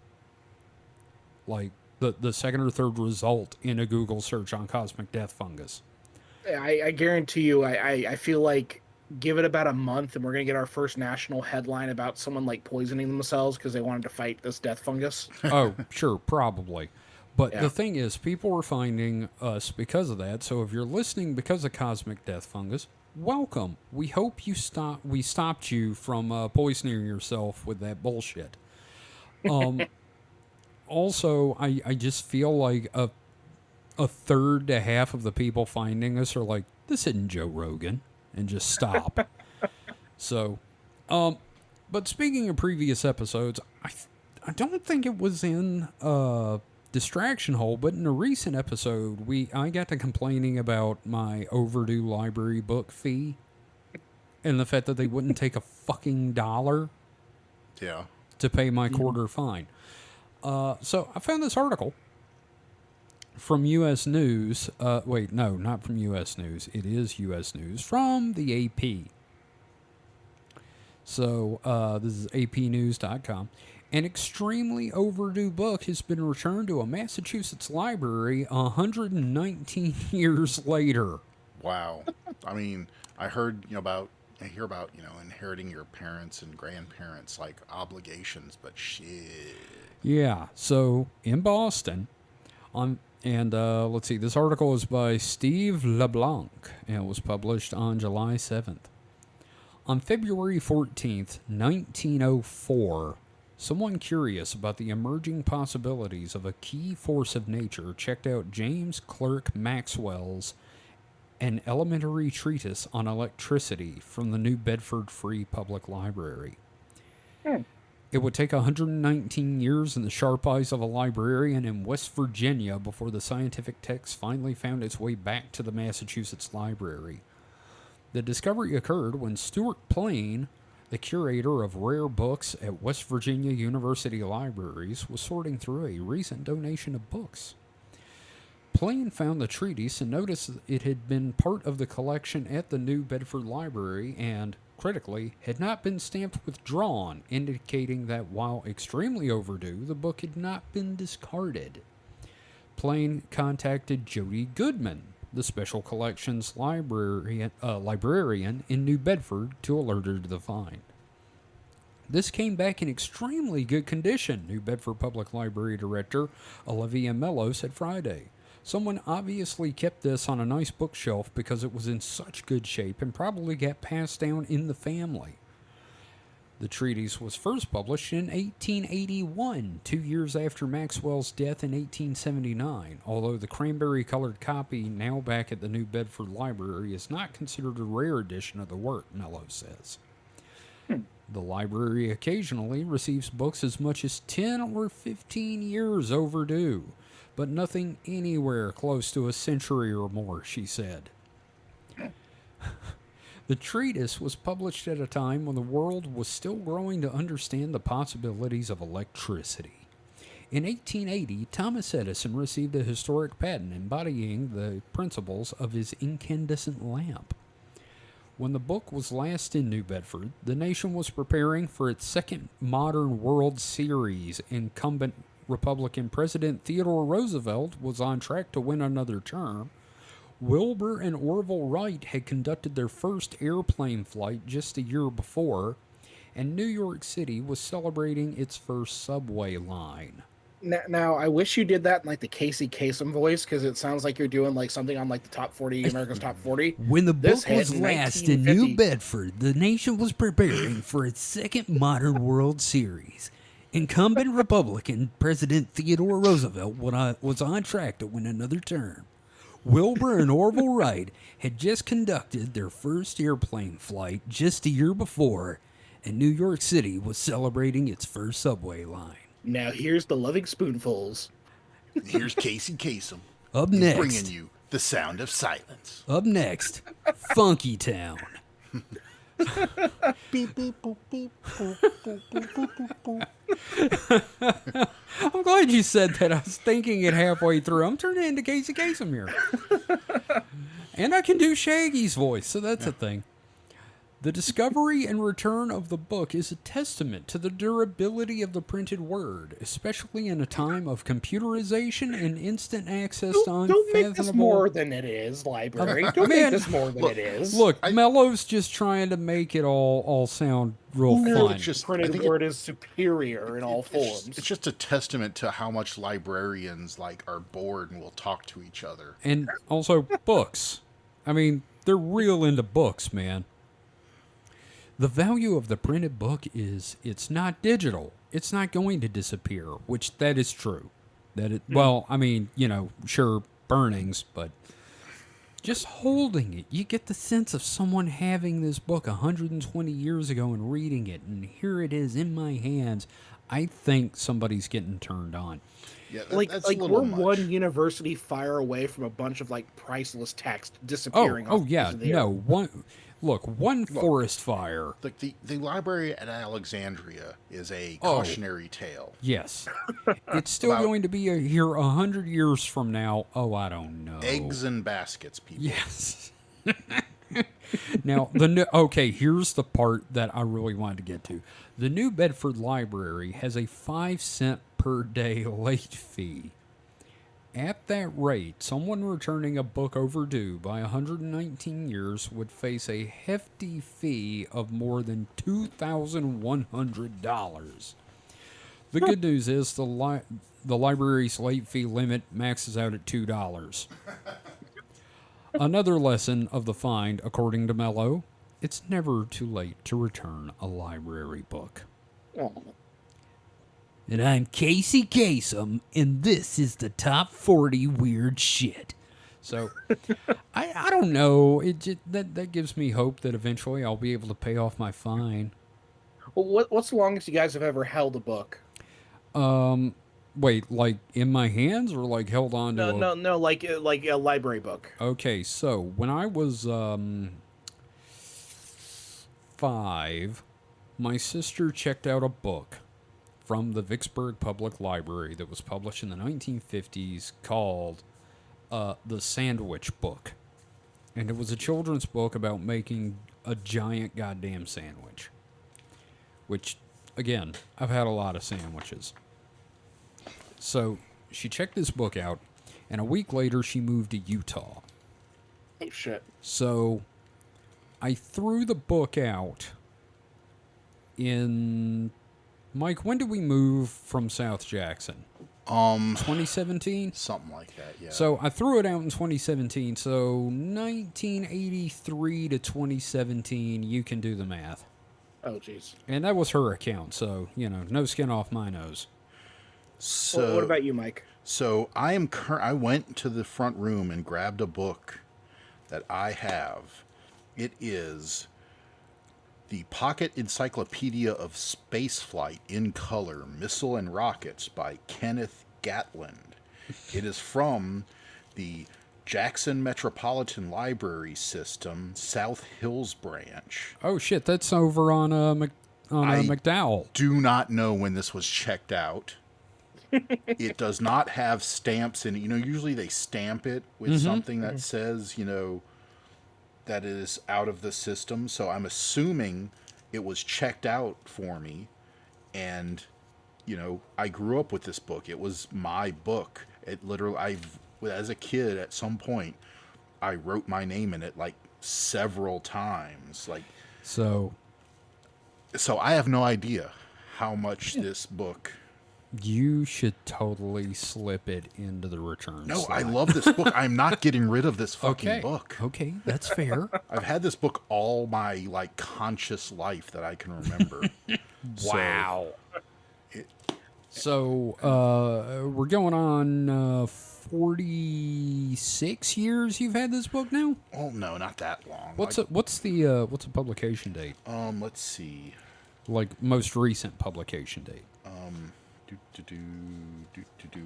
The second or third result in a Google search on Cosmic Death Fungus. I guarantee you, I feel like give it about a month and we're going to get our first national headline about someone poisoning themselves because they wanted to fight this death fungus. Oh, sure, probably. But Yeah. the thing is, people are finding us because of that. So if you're listening because of Cosmic Death Fungus, welcome. We hope we stopped you from poisoning yourself with that bullshit. Also, I just feel like a third to half of the people finding us are like, this isn't Joe Rogan, and just stop. So, but speaking of previous episodes, I don't think it was in Distraction Hole, but in a recent episode, I got to complaining about my overdue library book fee and the fact that they wouldn't take a fucking dollar Yeah. to pay my quarter fine. So I found this article from U.S. News. Wait, no, not from U.S. News. It is U.S. News from the AP. So this is apnews.com. An extremely overdue book has been returned to a Massachusetts library 119 years later. Wow. I mean, I hear about, inheriting your parents and grandparents, like, obligations, but shit. Yeah, so in Boston, let's see, this article is by Steve LeBlanc, and it was published on July 7th. On February 14th, 1904, someone curious about the emerging possibilities of a key force of nature checked out James Clerk Maxwell's An Elementary Treatise on Electricity from the New Bedford Free Public Library. It would take 119 years in the sharp eyes of a librarian in West Virginia before the scientific text finally found its way back to the Massachusetts Library. The discovery occurred when Stuart Plain, the curator of rare books at West Virginia University Libraries, was sorting through a recent donation of books. Plain found the treatise and noticed it had been part of the collection at the New Bedford Library and, critically, had not been stamped withdrawn, indicating that while extremely overdue, the book had not been discarded. Plain contacted Jody Goodman, the Special Collections librarian in New Bedford, to alert her to the find. This came back in extremely good condition, New Bedford Public Library Director Olivia Mello said Friday. Someone obviously kept this on a nice bookshelf because it was in such good shape and probably got passed down in the family. The treatise was first published in 1881, 2 years after Maxwell's death in 1879, although the cranberry-colored copy now back at the New Bedford Library is not considered a rare edition of the work, Mello says. The library occasionally receives books as much as 10 or 15 years overdue, but nothing anywhere close to a century or more, she said. The treatise was published at a time when the world was still growing to understand the possibilities of electricity. In 1880, Thomas Edison received a historic patent embodying the principles of his incandescent lamp. When the book was last in New Bedford, the nation was preparing for its second modern World Series. Incumbent Republican President Theodore Roosevelt was on track to win another term. Wilbur and Orville Wright had conducted their first airplane flight just a year before, and New York City was celebrating its first subway line. Now, I wish you did that in like the Casey Kasem voice, because it sounds like you're doing like something on like the top 40, America's top 40. When the book was last in New Bedford, the nation was preparing for its second modern World Series. Incumbent Republican President Theodore Roosevelt was on track to win another term. Wilbur and Orville Wright had just conducted their first airplane flight just a year before, and New York City was celebrating its first subway line. Now here's the Loving Spoonfuls. Here's Casey Kasem. Up next, bringing you the sound of silence. Up next, Funky Town. Beep, beep, boop, beep, boop, boop, boop, boop, boop. I'm glad you said that. I was thinking it halfway through. I'm turning into Casey Kasem here. And I can do Shaggy's voice, so that's a thing. The discovery and return of the book is a testament to the durability of the printed word, especially in a time of computerization and instant access to unfathomable... Don't make this more than it is, library. Don't make this more than it is. Look, Mello's just trying to make it all sound real fun. It's just, printed word is superior in all forms. It's just a testament to how much librarians are bored and will talk to each other. And also books. I mean, they're real into books, man. The value of the printed book is it's not digital. It's not going to disappear, which that is true. Well, I mean, sure, burnings, but just holding it, you get the sense of someone having this book 120 years ago and reading it, and here it is in my hands. I think somebody's getting turned on. Yeah, that's we're much. One university fire away from a bunch of priceless text disappearing. Oh yeah, no one. Look, one forest fire. Like the library at Alexandria is a Oh. cautionary tale. Yes. It's still About- going to be here 100 years from now. Oh, I don't know. Eggs in baskets, people. Yes. Now, okay, here's the part that I really wanted to get to. The New Bedford Library has a 5 cent per day late fee. At that rate, someone returning a book overdue by 119 years would face a hefty fee of more than $2,100. The good news is the library's late fee limit maxes out at $2. Another lesson of the find, according to Mello, it's never too late to return a library book. Oh. And I'm Casey Kasem, and this is the top 40 weird shit. So, I don't know. That gives me hope that eventually I'll be able to pay off my fine. Well, what's the longest you guys have ever held a book? Wait, like in my hands or like held on to No, like a library book. Okay, so when I was 5, my sister checked out a book from the Vicksburg Public Library that was published in the 1950s called The Sandwich Book. And it was a children's book about making a giant goddamn sandwich. Which, again, I've had a lot of sandwiches. So she checked this book out, and a week later she moved to Utah. Oh, shit. So I threw the book out in... Mike, when did we move from South Jackson? 2017? Something like that, yeah. So I threw it out in 2017. So 1983 to 2017, you can do the math. Oh, jeez. And that was her account, so, no skin off my nose. So What about you, Mike? So I went to the front room and grabbed a book that I have. It is the Pocket Encyclopedia of Spaceflight in Color, Missile and Rockets by Kenneth Gatland. It is from the Jackson Metropolitan Library System, South Hills branch. Oh, shit, that's over on McDowell. Do not know when this was checked out. It does not have stamps in it. Usually they stamp it with something that says, that it is out of the system. So I'm assuming it was checked out for me. And, I grew up with this book. It was my book. It literally, as a kid, at some point, I wrote my name in it like several times. So I have no idea how much this book... You should totally slip it into the return No, slot. I love this book. I'm not getting rid of this fucking book. Okay, that's fair. I've had this book all my conscious life that I can remember. Wow. So we're going on 46 years you've had this book now? Oh no, not that long. What's the publication date? Let's see. Like most recent publication date.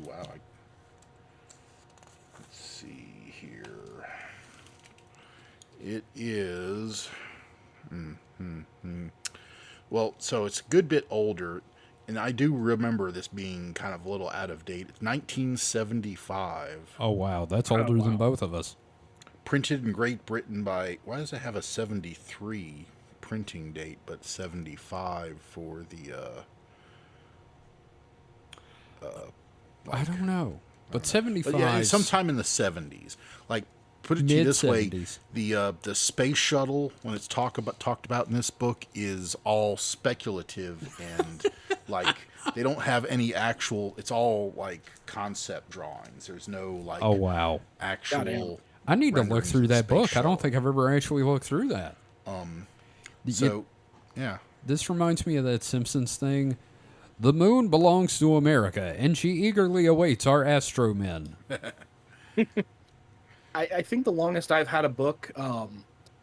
Wow. Let's see here. It is. Well, so it's a good bit older, and I do remember this being kind of a little out of date. It's 1975. Oh wow, that's older than both of us. Printed in Great Britain by. Why does it have a 73 printing date, but 75 for the? I don't know, but 75. Yeah, it's sometime in the 70s. Put it to you this way: Mid-70s. the space shuttle, when it's talked about in this book, is all speculative and they don't have any actual. It's all concept drawings. There's no oh wow, actual. I need to look renderings through of the that book. space I don't shuttle. think I've ever actually looked through that. Yeah. This reminds me of that Simpsons thing. The moon belongs to America, and she eagerly awaits our astromen. I think the longest I've had a book.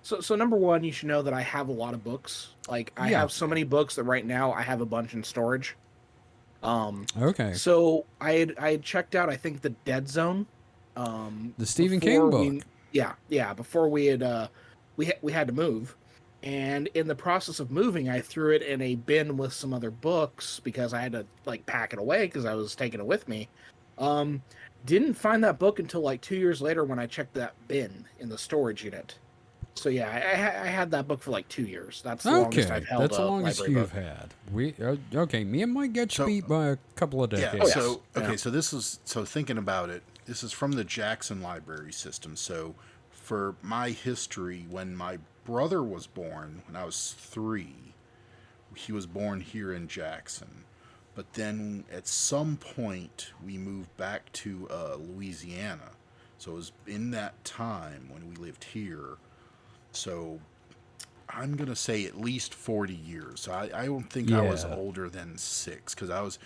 So number one, you should know that I have a lot of books. I have so many books that right now I have a bunch in storage. Okay. So I had checked out, I think, the Dead Zone. The Stephen King book. Yeah. Before we had we had to move, and in the process of moving, I threw it in a bin with some other books because I had to like pack it away because I was taking it with me. Didn't find that book until like 2 years later when I checked that bin in the storage unit. So yeah, I had that book for like 2 years. That's the longest I've held that's the a longest library you've book. had. Okay, me and Mike got beat by a couple of Yeah. decades. So Yeah. so this is thinking about it. This is from the Jackson Library System. So for my history, when my brother was born, when I was 3, he was born here in Jackson. But then at some point we moved back to Louisiana. So it was in that time when we lived here. So I'm going to say at least 40 years. So I don't think I was Yeah. older than 6 because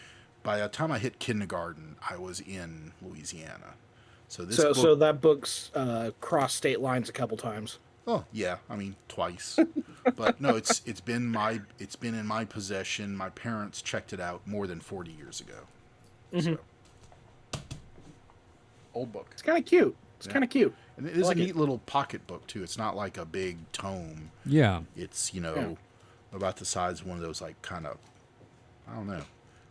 by the time I hit kindergarten, I was in Louisiana. So this book, So that book's crossed state lines a couple times. oh yeah, I mean twice. But no, it's been in my possession. My parents checked it out more than 40 years ago. So, old book. It's kind of cute. It's Yeah. kind of cute. And it is like a it. neat little pocket book too. It's not like a big tome. Yeah. It's about the size of one of those like kind of, I don't know,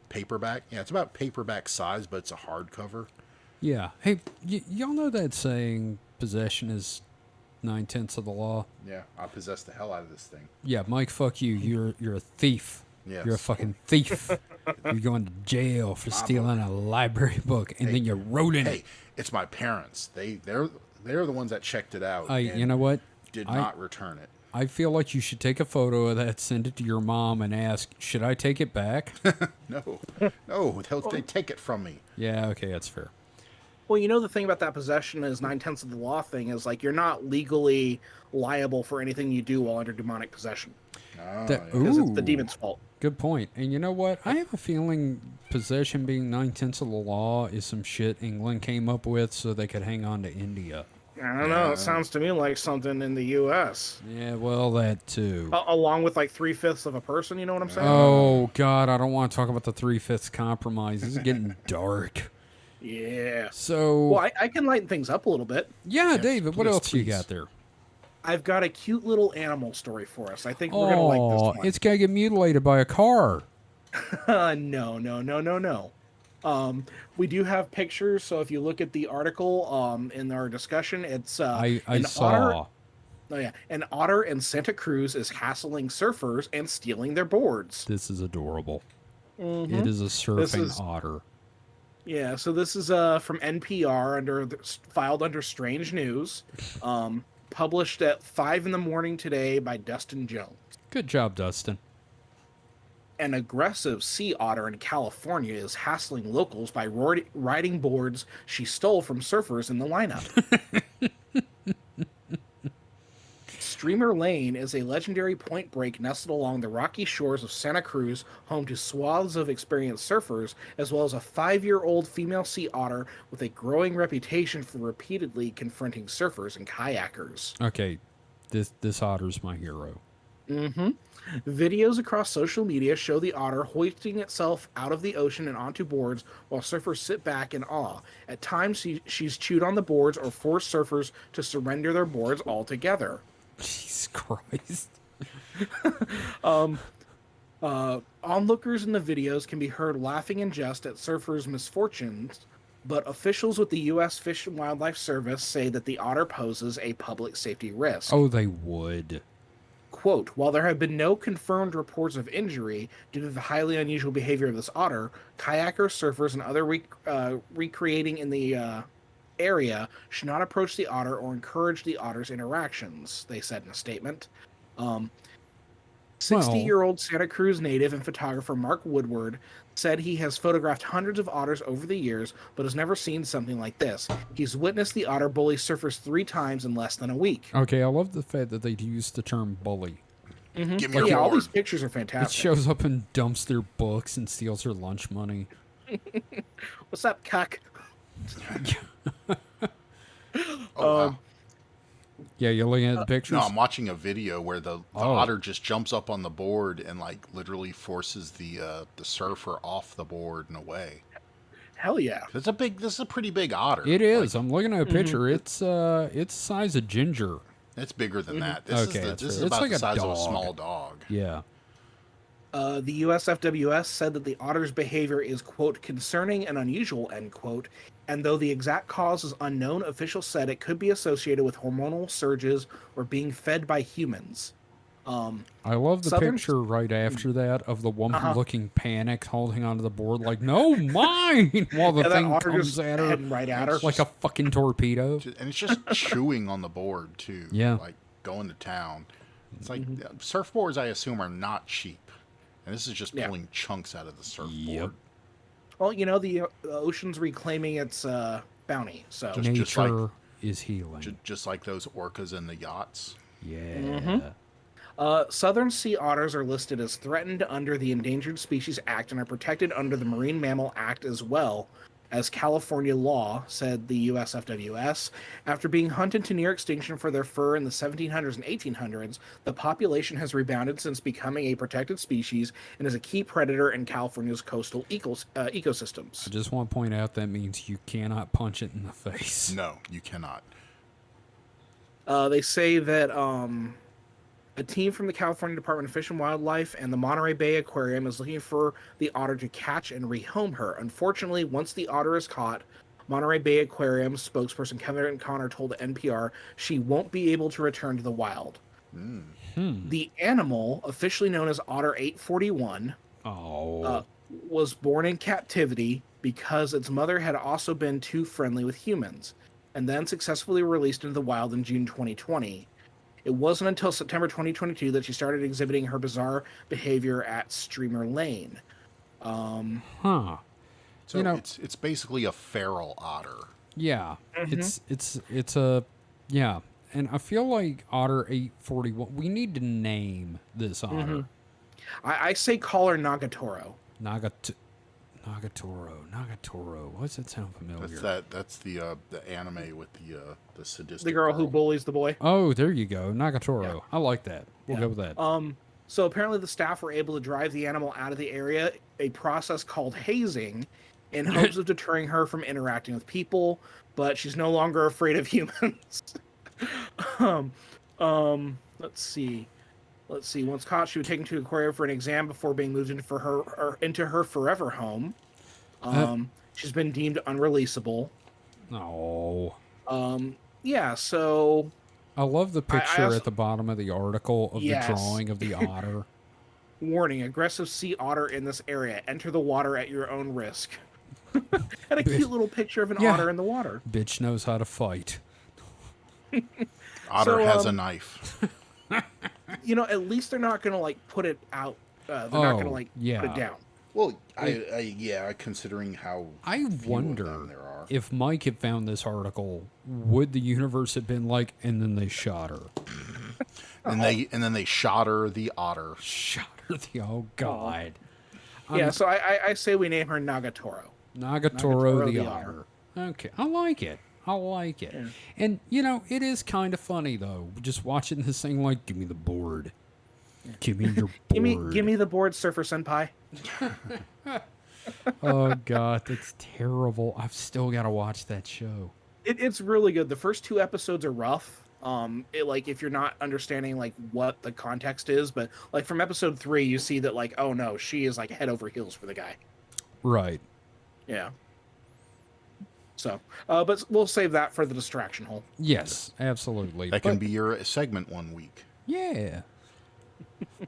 paperback. Yeah, it's about paperback size, but it's a hardcover. Yeah. Hey, y'all know that saying, possession is 9/10 of the law? Yeah, I possess the hell out of this thing. Yeah, Mike, fuck you. You're a thief. Yes. You're a fucking thief. You're going to jail for stealing a library book, and then you wrote in Hey, it. it's my parents. They're the ones that checked it out. You and know what? Did not return it. I feel like you should take a photo of that, send it to your mom, and ask, should I take it back? No, they take it from me. Yeah, okay, that's fair. Well, you know, the thing about that possession is 9/10 of the law thing is like you're not legally liable for anything you do while under demonic possession because it's the Ooh. demon's fault. Good point. And you know what? I have a feeling possession being 9/10 of the law is some shit England came up with so they could hang on to India. I don't know. It sounds to me like something in the U.S. Yeah, well, that too. Along with like 3/5 of a person. You know what I'm saying? Oh, God, I don't want to talk about the 3/5 compromise. This is getting dark. Yeah. So, Well, I can lighten things up a little bit. yeah, David, what please, else you please. got there? I've got a cute little animal story for us. I think we're gonna like Oh, this one. it's going to get mutilated by a car. No. We do have pictures, so if you look at the article in our discussion, it's I an saw. otter. Oh yeah, an otter in Santa Cruz is hassling surfers and stealing their boards. This is adorable. Mm-hmm. It is a surfing is- otter. Yeah, so this is from NPR filed under Strange News, published at 5 in the morning today by Dustin Jones. Good job, Dustin. An aggressive sea otter in California is hassling locals by riding boards she stole from surfers in the lineup. Streamer Lane is a legendary point break nestled along the rocky shores of Santa Cruz, home to swaths of experienced surfers, as well as a 5-year-old female sea otter with a growing reputation for repeatedly confronting surfers and kayakers. Okay, this otter's my hero. Videos across social media show the otter hoisting itself out of the ocean and onto boards while surfers sit back in awe. At times, she's chewed on the boards or forced surfers to surrender their boards altogether. Jesus Christ. Onlookers in the videos can be heard laughing in jest at surfers' misfortunes, but officials with the U.S. Fish and Wildlife Service say that the otter poses a public safety risk. Oh, they would. Quote, while there have been no confirmed reports of injury due to the highly unusual behavior of this otter, kayakers, surfers, and other recreating in the area should not approach the otter or encourage the otter's interactions, they said in a statement. 60-year-old Santa Cruz native and photographer Mark Woodward said he has photographed hundreds of otters over the years, but has never seen something like this. He's witnessed the otter bully surfers 3 times in less than a week. Okay, I love the fact that they used the term bully. Give me Yeah, your all board. these pictures are It fantastic. shows up and dumps their books and steals their lunch money. What's up, cuck? Oh, wow. Yeah, you're looking at the pictures? No, I'm watching a video where the Oh. otter just jumps up on the board and like literally forces the surfer off the board and away. Hell yeah. This is a pretty big otter. It is. I'm looking at a picture. It's the size of Ginger. It's bigger than that. This Okay, is that's this is fair. It's about like the a size of a dog. small dog. Yeah. The USFWS said that the otter's behavior is, quote, concerning and unusual, end quote, and though the exact cause is unknown, officials said it could be associated with hormonal surges or being fed by humans. I love the Southern- picture right after that of the woman Uh-huh. looking panicked, holding onto the board like, no, mine, while the Yeah, that thing otter comes just at her heading right at her. like a fucking torpedo. And it's just chewing on the board too. Yeah. Like going to town. It's like surfboards, I assume, are not cheap. And this is just Yeah. pulling chunks out of the surfboard. Yep. Well, you know, the ocean's reclaiming its bounty, so... Just Nature like- is healing. Just like those orcas in the yachts. Yeah. Southern sea otters are listed as threatened under the Endangered Species Act and are protected under the Marine Mammal Act as well as California law, said the USFWS. After being hunted to near extinction for their fur in the 1700s and 1800s, the population has rebounded since becoming a protected species and is a key predator in California's coastal ecosystems. I just want to point out that means you cannot punch it in the face. No, you cannot. They say that a team from the California Department of Fish and Wildlife and the Monterey Bay Aquarium is looking for the otter to catch and rehome her. Unfortunately, once the otter is caught, Monterey Bay Aquarium spokesperson Kevin Connor told NPR she won't be able to return to the wild. The animal, officially known as Otter 841, was born in captivity because its mother had also been too friendly with humans, and then successfully released into the wild in June 2020. It wasn't until September 2022 that she started exhibiting her bizarre behavior at Streamer Lane. Huh. So You know- it's basically a feral otter. Yeah. It's a yeah. And I feel like Otter 841, we need to name this otter. I say call her Nagatoro. Nagatoro. What's that sound familiar? That's the anime with the sadistic The girl who bullies the boy. Oh, there you go. Nagatoro. I like that. We'll go with that. So apparently the staff were able to drive the animal out of the area, a process called hazing, in hopes of deterring her from interacting with people, but she's no longer afraid of humans. Let's see. Once caught, she was taken to an aquarium for an exam before being moved into her forever home. She's been deemed unreleasable. Oh. Yeah, so I love the picture also- at the bottom of the article of Yes. the drawing of the otter. warning, aggressive sea otter in this area. Enter the water at your own risk. And a cute little picture of an Yeah. otter in the water. Bitch knows how to fight. Otter So, has a knife. You know, at least they're not going to, like, put it out. They're not going to, like, put yeah. it down. Well, considering how I few of wonder them there are. if Mike had found this article, would the universe have been like, and then they shot her? And then they shot her the otter. Shot her oh God. Yeah, so I say we name her Nagatoro. Nagatoro the the otter. Okay, I like it. Yeah. And, you know, it is kind of funny, though, just watching this thing like, give me the board. Give me your board. Give me the board, Surfer Senpai. Oh, God, that's terrible. I've still got to watch that show. It's really good. The first 2 episodes are rough. Like, if you're not understanding, like, what the context is, but, like, from episode 3, you see that, like, oh, no, she is, like, head over heels for the guy. Right. Yeah. So, but we'll save that for the distraction hole. Yes, absolutely. That can be your segment one week. Yeah.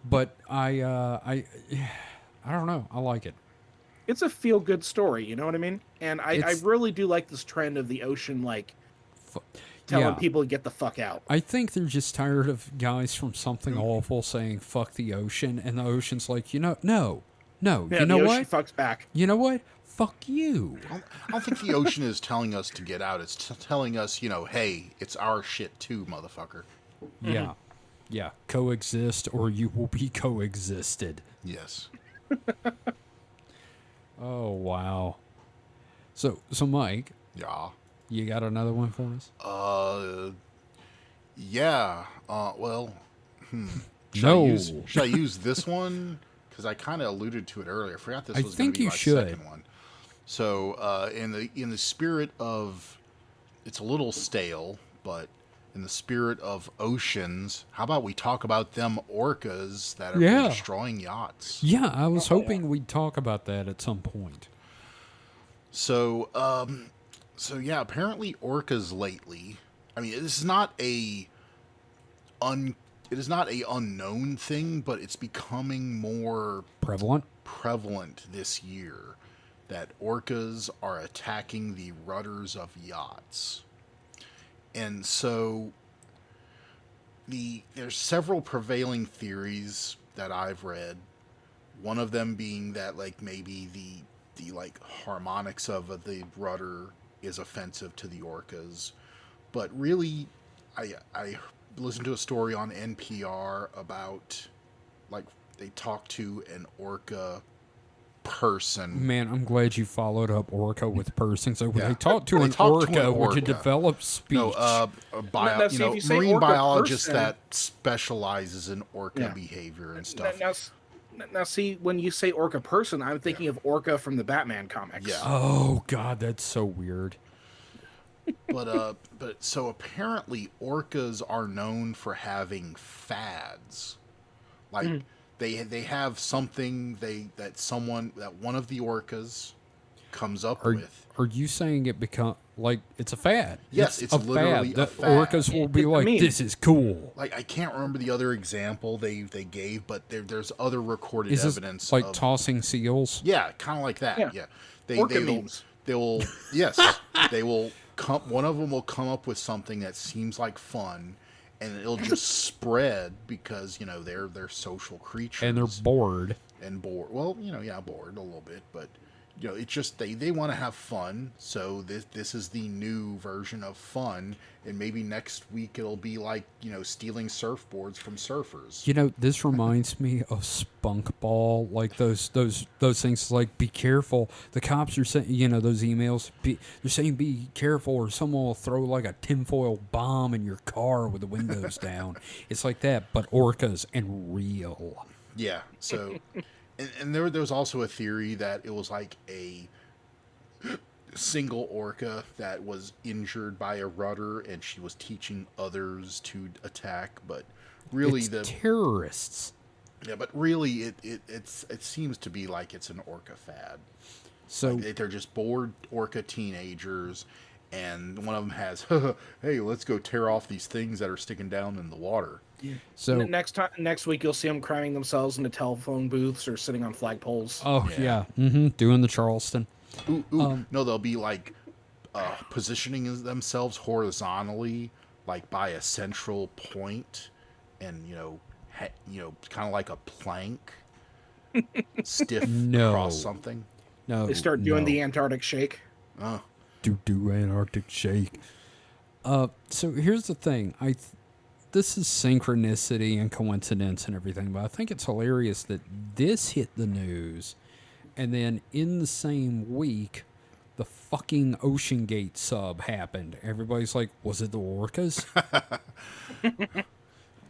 But I don't know. I like it. It's a feel-good story, you know what I mean? And I It's- really do like this trend of the ocean, like, telling yeah. people to get the fuck out. I think they're just tired of guys from Something Awful saying "fuck the ocean," and the ocean's like, no. Yeah, You know the what? ocean fucks back. You know what? Fuck you. I don't think the ocean is telling us to get out. It's telling us, hey, it's our shit too, motherfucker. Yeah. Yeah. Coexist or you will be coexisted. Yes. Oh, wow. So Mike, Yeah. you got another one for us? Yeah. Well, Should No. I use this one? Because I kind of alluded to it earlier. I forgot this I was going think to be you my should. second one. So, in the spirit of, it's a little stale, but in the spirit of oceans, how about we talk about them orcas that are Yeah. destroying yachts? Yeah, I was hoping we'd talk about that at some point. So, so yeah, apparently orcas lately. I mean, it is not a unknown thing, but it's becoming more Prevalent? prevalent this year that orcas are attacking the rudders of yachts. And so there's several prevailing theories that I've read. One of them being that like maybe the like harmonics of the rudder is offensive to the orcas. But really I listened to a story on NPR about like they talked to an orca person. Man, I'm glad you followed up orca with person. So when Yeah. they talk to They an talk to orca, an would you orca. develop speech? No, Now, see, if you say marine orca biologist person- that specializes in orca Yeah. behavior and stuff. Now, see, when you say orca person, I'm thinking of Orca from the Batman comics. Yeah. Oh, God, that's so weird. But so apparently orcas are known for having fads. Like they have something that one of the orcas comes up with. Are you saying it become like it's a fad? Yes, it's a literally fad. a The fad. orcas will be It's a like, meme. "This is cool." Like I can't remember the other example they gave, but there's other recorded Is this evidence like of, tossing seals? yeah, kind of like that. Yeah. Yeah, Orca they will, memes. they will yes, they will come. One of them will come up with something that seems like fun, and it'll just spread because they're social creatures And they're bored. and bored. Well, bored a little bit, but it's just they want to have fun. So this is the new version of fun, and maybe next week it'll be like stealing surfboards from surfers. This reminds me of Spunk Ball, like those things. Like, be careful. The cops are saying, those emails. They're saying be careful, or someone will throw like a tinfoil bomb in your car with the windows down. It's like that, but orcas and real. Yeah. So, and there was also a theory that it was like a single orca that was injured by a rudder, and she was teaching others to attack. But really, It's terrorists. but really, it seems to be like it's an orca fad. So Like they're just bored orca teenagers, and one of them has, hey, let's go tear off these things that are sticking down in the water. so Next week, you'll see them cramming themselves into telephone booths or sitting on flagpoles. oh yeah, doing the Charleston. Ooh, no, they'll be like positioning themselves horizontally, like by a central point, and kind of like a plank, stiff No. across something. No, They start doing the Antarctic shake. do Antarctic shake. So here's the thing. This is synchronicity and coincidence and everything, but I think it's hilarious that this hit the news, and then in the same week, the fucking Ocean Gate sub happened. Everybody's like, was it the orcas? And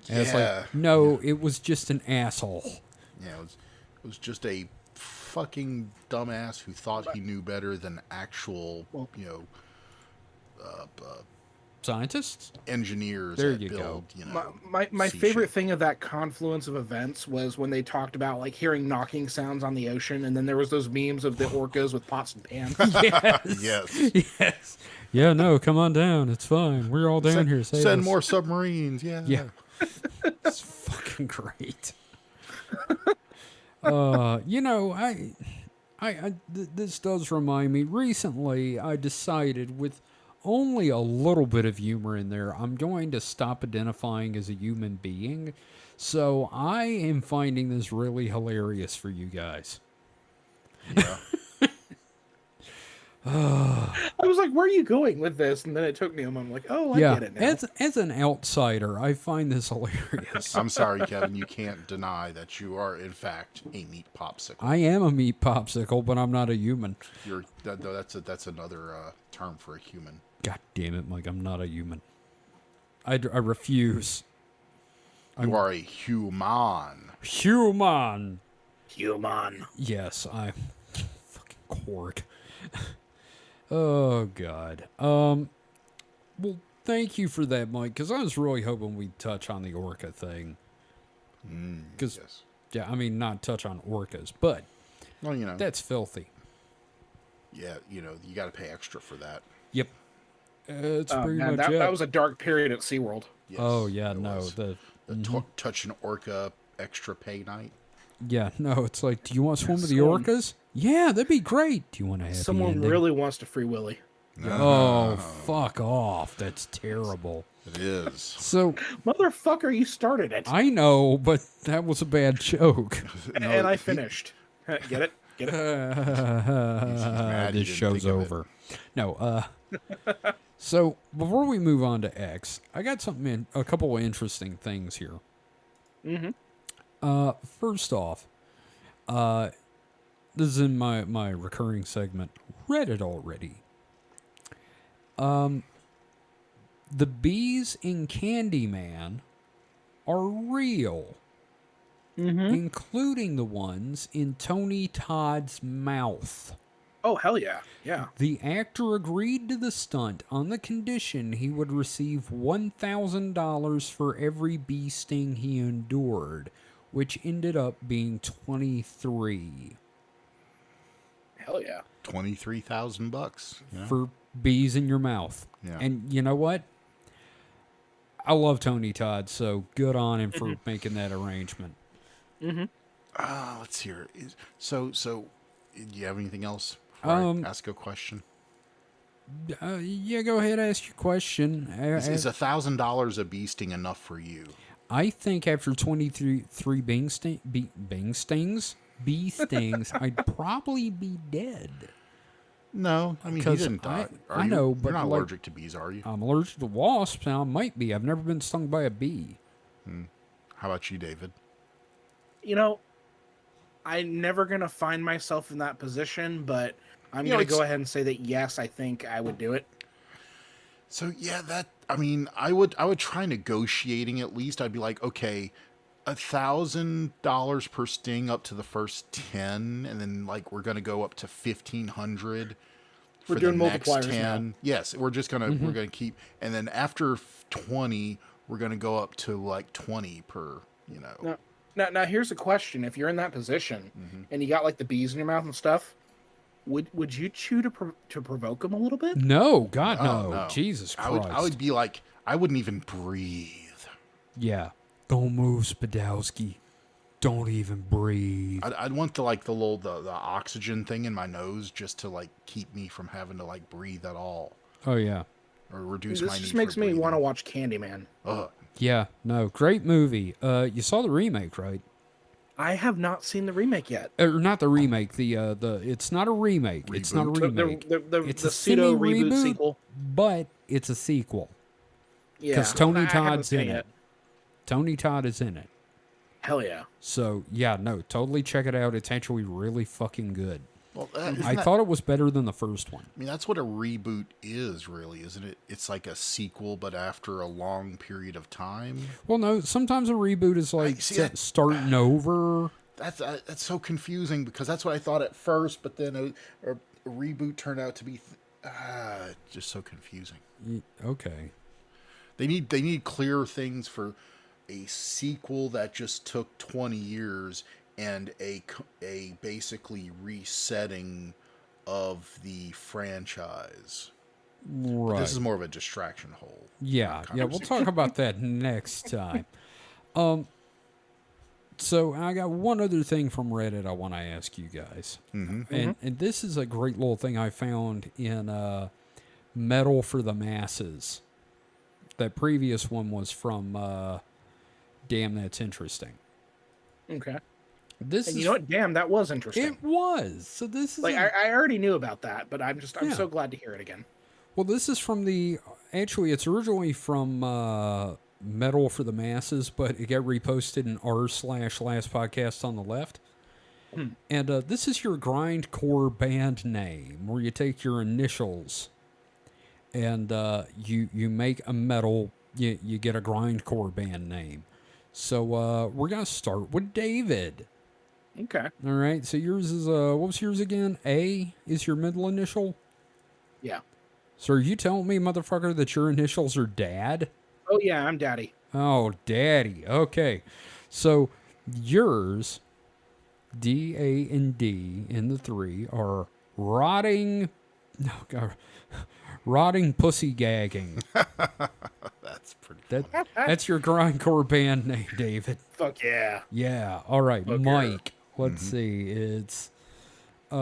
it's Yeah. like, no, it was just an asshole. Yeah, it was just a fucking dumbass who thought he knew better than actual, Scientists? engineers. There that you build, My sea favorite shit. thing of that confluence of events was when they talked about like hearing knocking sounds on the ocean, and then there was those memes of the orcas with pots and pans. Yes. Yes. Yeah, no, come on down. It's fine. We're all down here. Save Send us. more submarines. Yeah. Yeah. It's fucking great. This does remind me. Recently, I decided with only a little bit of humor in there, I'm going to stop identifying as a human being. So I am finding this really hilarious for you guys. Yeah. I was like, "Where are you going with this?" And then it took me a moment. I'm like, "Oh, I Yeah, get it now." as an outsider, I find this hilarious. I'm sorry, Kevin. You can't deny that you are, in fact, a meat popsicle. I am a meat popsicle, but I'm not a human. That's another term for a human. God damn it, Mike! I'm not a human. I refuse. You are a human. Human. Human. Yes, I'm fucking Korg. Oh God. Well, Thank you for that, Mike, because I was really hoping we'd touch on the orca thing. Because, yeah, I mean, not touch on orcas, but well, you know, that's filthy. Yeah, you know, you got to pay extra for that. Yep. It's pretty Man, much it. that was a dark period at SeaWorld. Yes, Oh, yeah, it no. was. The touch an orca extra pay night. Yeah, no, it's like, do you want to swim with the orcas? Yeah, that'd be great. Do you want to have Someone really wants to Free Willy. Oh, fuck off. That's terrible. It is. So, Motherfucker, you started it. I know, but that was a bad joke. And I finished. Get it? Get it? mad he This didn't show's think of it. over. No, so before we move on to X, I got a couple of interesting things here. First off, this is in my recurring segment, Reddit already. The bees in Candyman are real, including the ones in Tony Todd's mouth. Oh, hell yeah. Yeah. The actor agreed to the stunt on the condition he would receive $1,000 for every bee sting he endured, which ended up being 23. Hell yeah. $23,000 For bees in your mouth. Yeah. And you know what? I love Tony Todd, so good on him for making that arrangement. Let's hear. So, do you have anything else? Before I ask a question. Yeah, go ahead, ask your question. Is $1,000 a bee sting enough for you? I think after 23 bee stings, I'd probably be dead. No, I mean, he 'Cause didn't die. I know, but you're not like- allergic to bees, are you? I'm allergic to wasps, and I might be. I've never been stung by a bee. How about you, David? You know, I'm never going to find myself in that position, but I'm You know, going to go it's- ahead and say that, yes, I think I would do it. So yeah, I mean, I would try negotiating at least. I'd be like, okay, $1,000 per sting up to the first 10, and then like we're gonna go up to 1,500 for We're doing the next multipliers 10. now. Yes, we're just gonna we're gonna keep, and then after 20, we're gonna go up to like 20 per. You know. Now, here's a question. If you're in that position and you got like the bees in your mouth and stuff, would you chew to provoke them a little bit? No, God, Oh, no. no. Jesus I Christ. would be like, I wouldn't even breathe. Yeah. Don't move, Spadowski. Don't even breathe. I'd want the little the oxygen thing in my nose just to like keep me from having to like breathe at all Oh, yeah. or reduce This my need just for makes me breathing. want to watch Candyman. Ugh. Yeah, no. Great movie. You saw the remake, right? I have not seen the remake yet. Or not the remake. The it's not a remake. It's not a Reboot. remake. The It's a pseudo reboot semi-reboot, sequel. but it's a sequel. Yeah, 'Cause Tony I haven't Todd's seen in it. Tony Todd is in it. Hell yeah. So, yeah, no, totally check it out. It's actually really fucking good. Well, I thought it was better than the first one. I mean, that's what a reboot is, really, isn't it? It's like a sequel, but after a long period of time. Well, no, sometimes a reboot is like see, that- starting over. That's so confusing because that's what I thought at first, but then a reboot turned out to be just so confusing. Okay. They need clear things for a sequel that just took 20 years and a basically resetting of the franchise. Right. This is more of a distraction hole. Yeah, we'll talk about that next time. So I got one other thing from Reddit I want to ask you guys. And this is a great little thing I found in Metal for the Masses. That previous one was from Damn, That's Interesting. Okay. This And is, you know what? Damn, that was interesting. it was. So this is Like I already knew about that, but I'm Yeah. so glad to hear it again. well, this is from it's originally from Metal for the Masses, but it got reposted in r/last podcast on the left. And this is your grindcore band name, where you take your initials and you make a metal, you get a grindcore band name. So we're going to start with David. Okay. All right, so yours is, what was yours again? A is your middle initial? Yeah. So are you telling me, motherfucker, that your initials are Dad? Oh yeah, I'm Daddy. Oh, Daddy. Okay. So yours, D, A, and D in the 3 are rotting. No, God, rotting pussy gagging. That's pretty. That's your grindcore band name, David. Fuck yeah. Yeah. All right, Okay. Mike. Let's see. It's just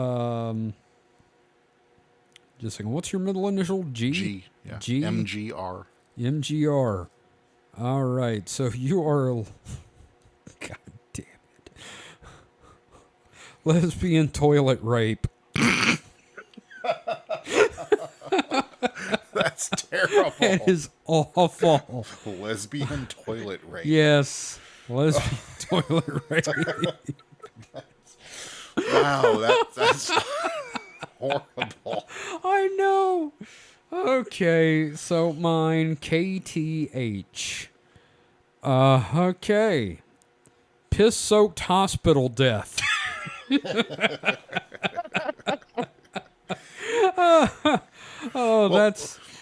a second. What's your middle initial? G. G. Yeah. G. MGR. MGR. All right. So you are. God damn it. Lesbian toilet rape. That's terrible. It is awful. Lesbian toilet rape. Yes. Lesbian toilet rape. Wow, that's horrible. I know. Okay, so mine, KTH. Okay. Piss-soaked hospital death.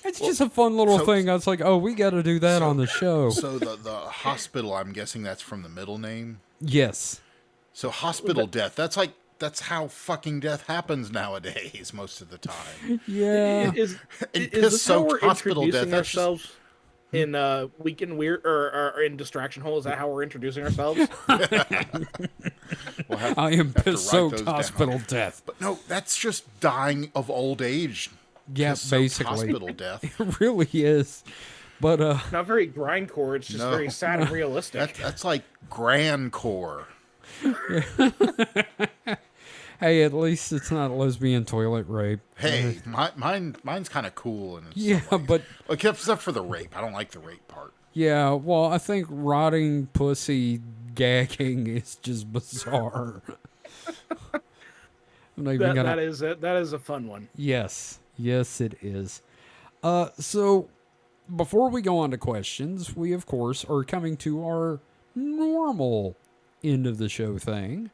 That's just a fun little thing. I was like, oh, we got to do that on the show. So the hospital, I'm guessing that's from the middle name. Yes. So hospital death. That's how fucking death happens nowadays most of the time. Yeah. Is And this how we're piss-soaked hospital death. introducing That's just, ourselves in Weekend Weird or in Distraction Hole? Is that how we're introducing ourselves? we'll have, I am have to write piss-soaked those down. hospital death. But no, that's just dying of old age. Yeah, Piss-soaked basically. hospital death. It really is. But, Not very grindcore. It's just No. very sad and realistic. That's like grand core. hey, at least it's not lesbian toilet rape. Hey, mine's kind of cool and Yeah, but except for the rape. I don't like the rape part. yeah, well, I think rotting pussy gagging is just bizarre. I'm not even gonna. That is a fun one. Yes, it is. So before we go on to questions, we of course are coming to our normal end of the show thing.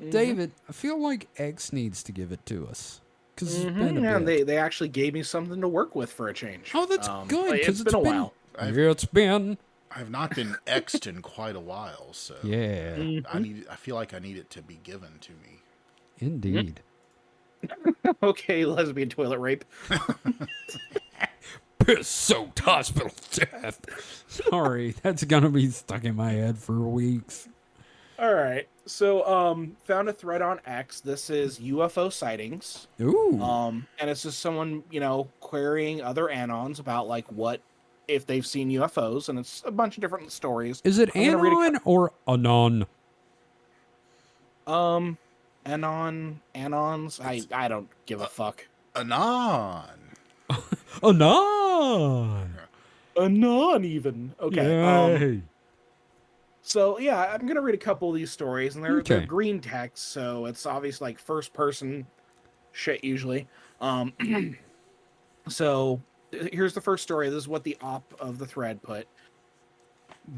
David, I feel like X needs to give it to us because it's been a Yeah, bit. they actually gave me something to work with for a change. Oh, that's good because It's been a while. It's been. I've not been X'd in quite a while, so Yeah, I feel like I need it to be given to me. indeed. Okay, lesbian toilet rape. Piss-soaked hospital death. Sorry, that's gonna be stuck in my head for weeks. All right. So, found a thread on X. This is UFO sightings. Ooh. And it's just someone, querying other anons about like what if they've seen UFOs, and it's a bunch of different stories. Is it I'm gonna read anon or anon? Anons. I don't give a fuck. Anon. Anon. Anon even. Okay. Yay. So yeah, I'm gonna read a couple of these stories, and they're Okay. green text, so it's obviously like first person shit usually. So here's the first story. This is what the op of the thread put.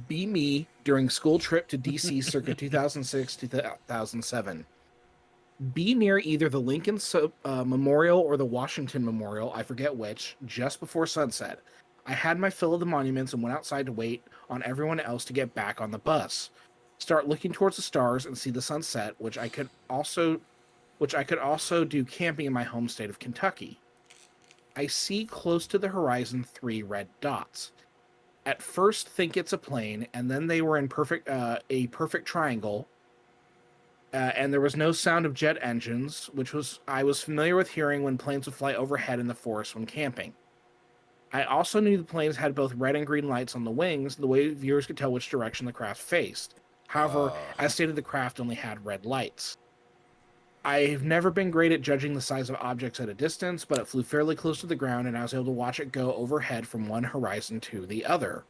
Be me during school trip to DC circa 2006 to 2007. Be near either the Lincoln Memorial or the Washington Memorial, I forget which, just before sunset. I had my fill of the monuments and went outside to wait on everyone else to get back on the bus. Start looking towards the stars and see the sunset, which I could also do camping in my home state of Kentucky. I see close to the horizon 3 red dots. At first think it's a plane, and then they were in a perfect triangle. And there was no sound of jet engines, which I was familiar with hearing when planes would fly overhead in the forest when camping. I also knew the planes had both red and green lights on the wings, the way viewers could tell which direction the craft faced. However, as stated, the craft only had red lights. I've never been great at judging the size of objects at a distance, but it flew fairly close to the ground, and I was able to watch it go overhead from one horizon to the other.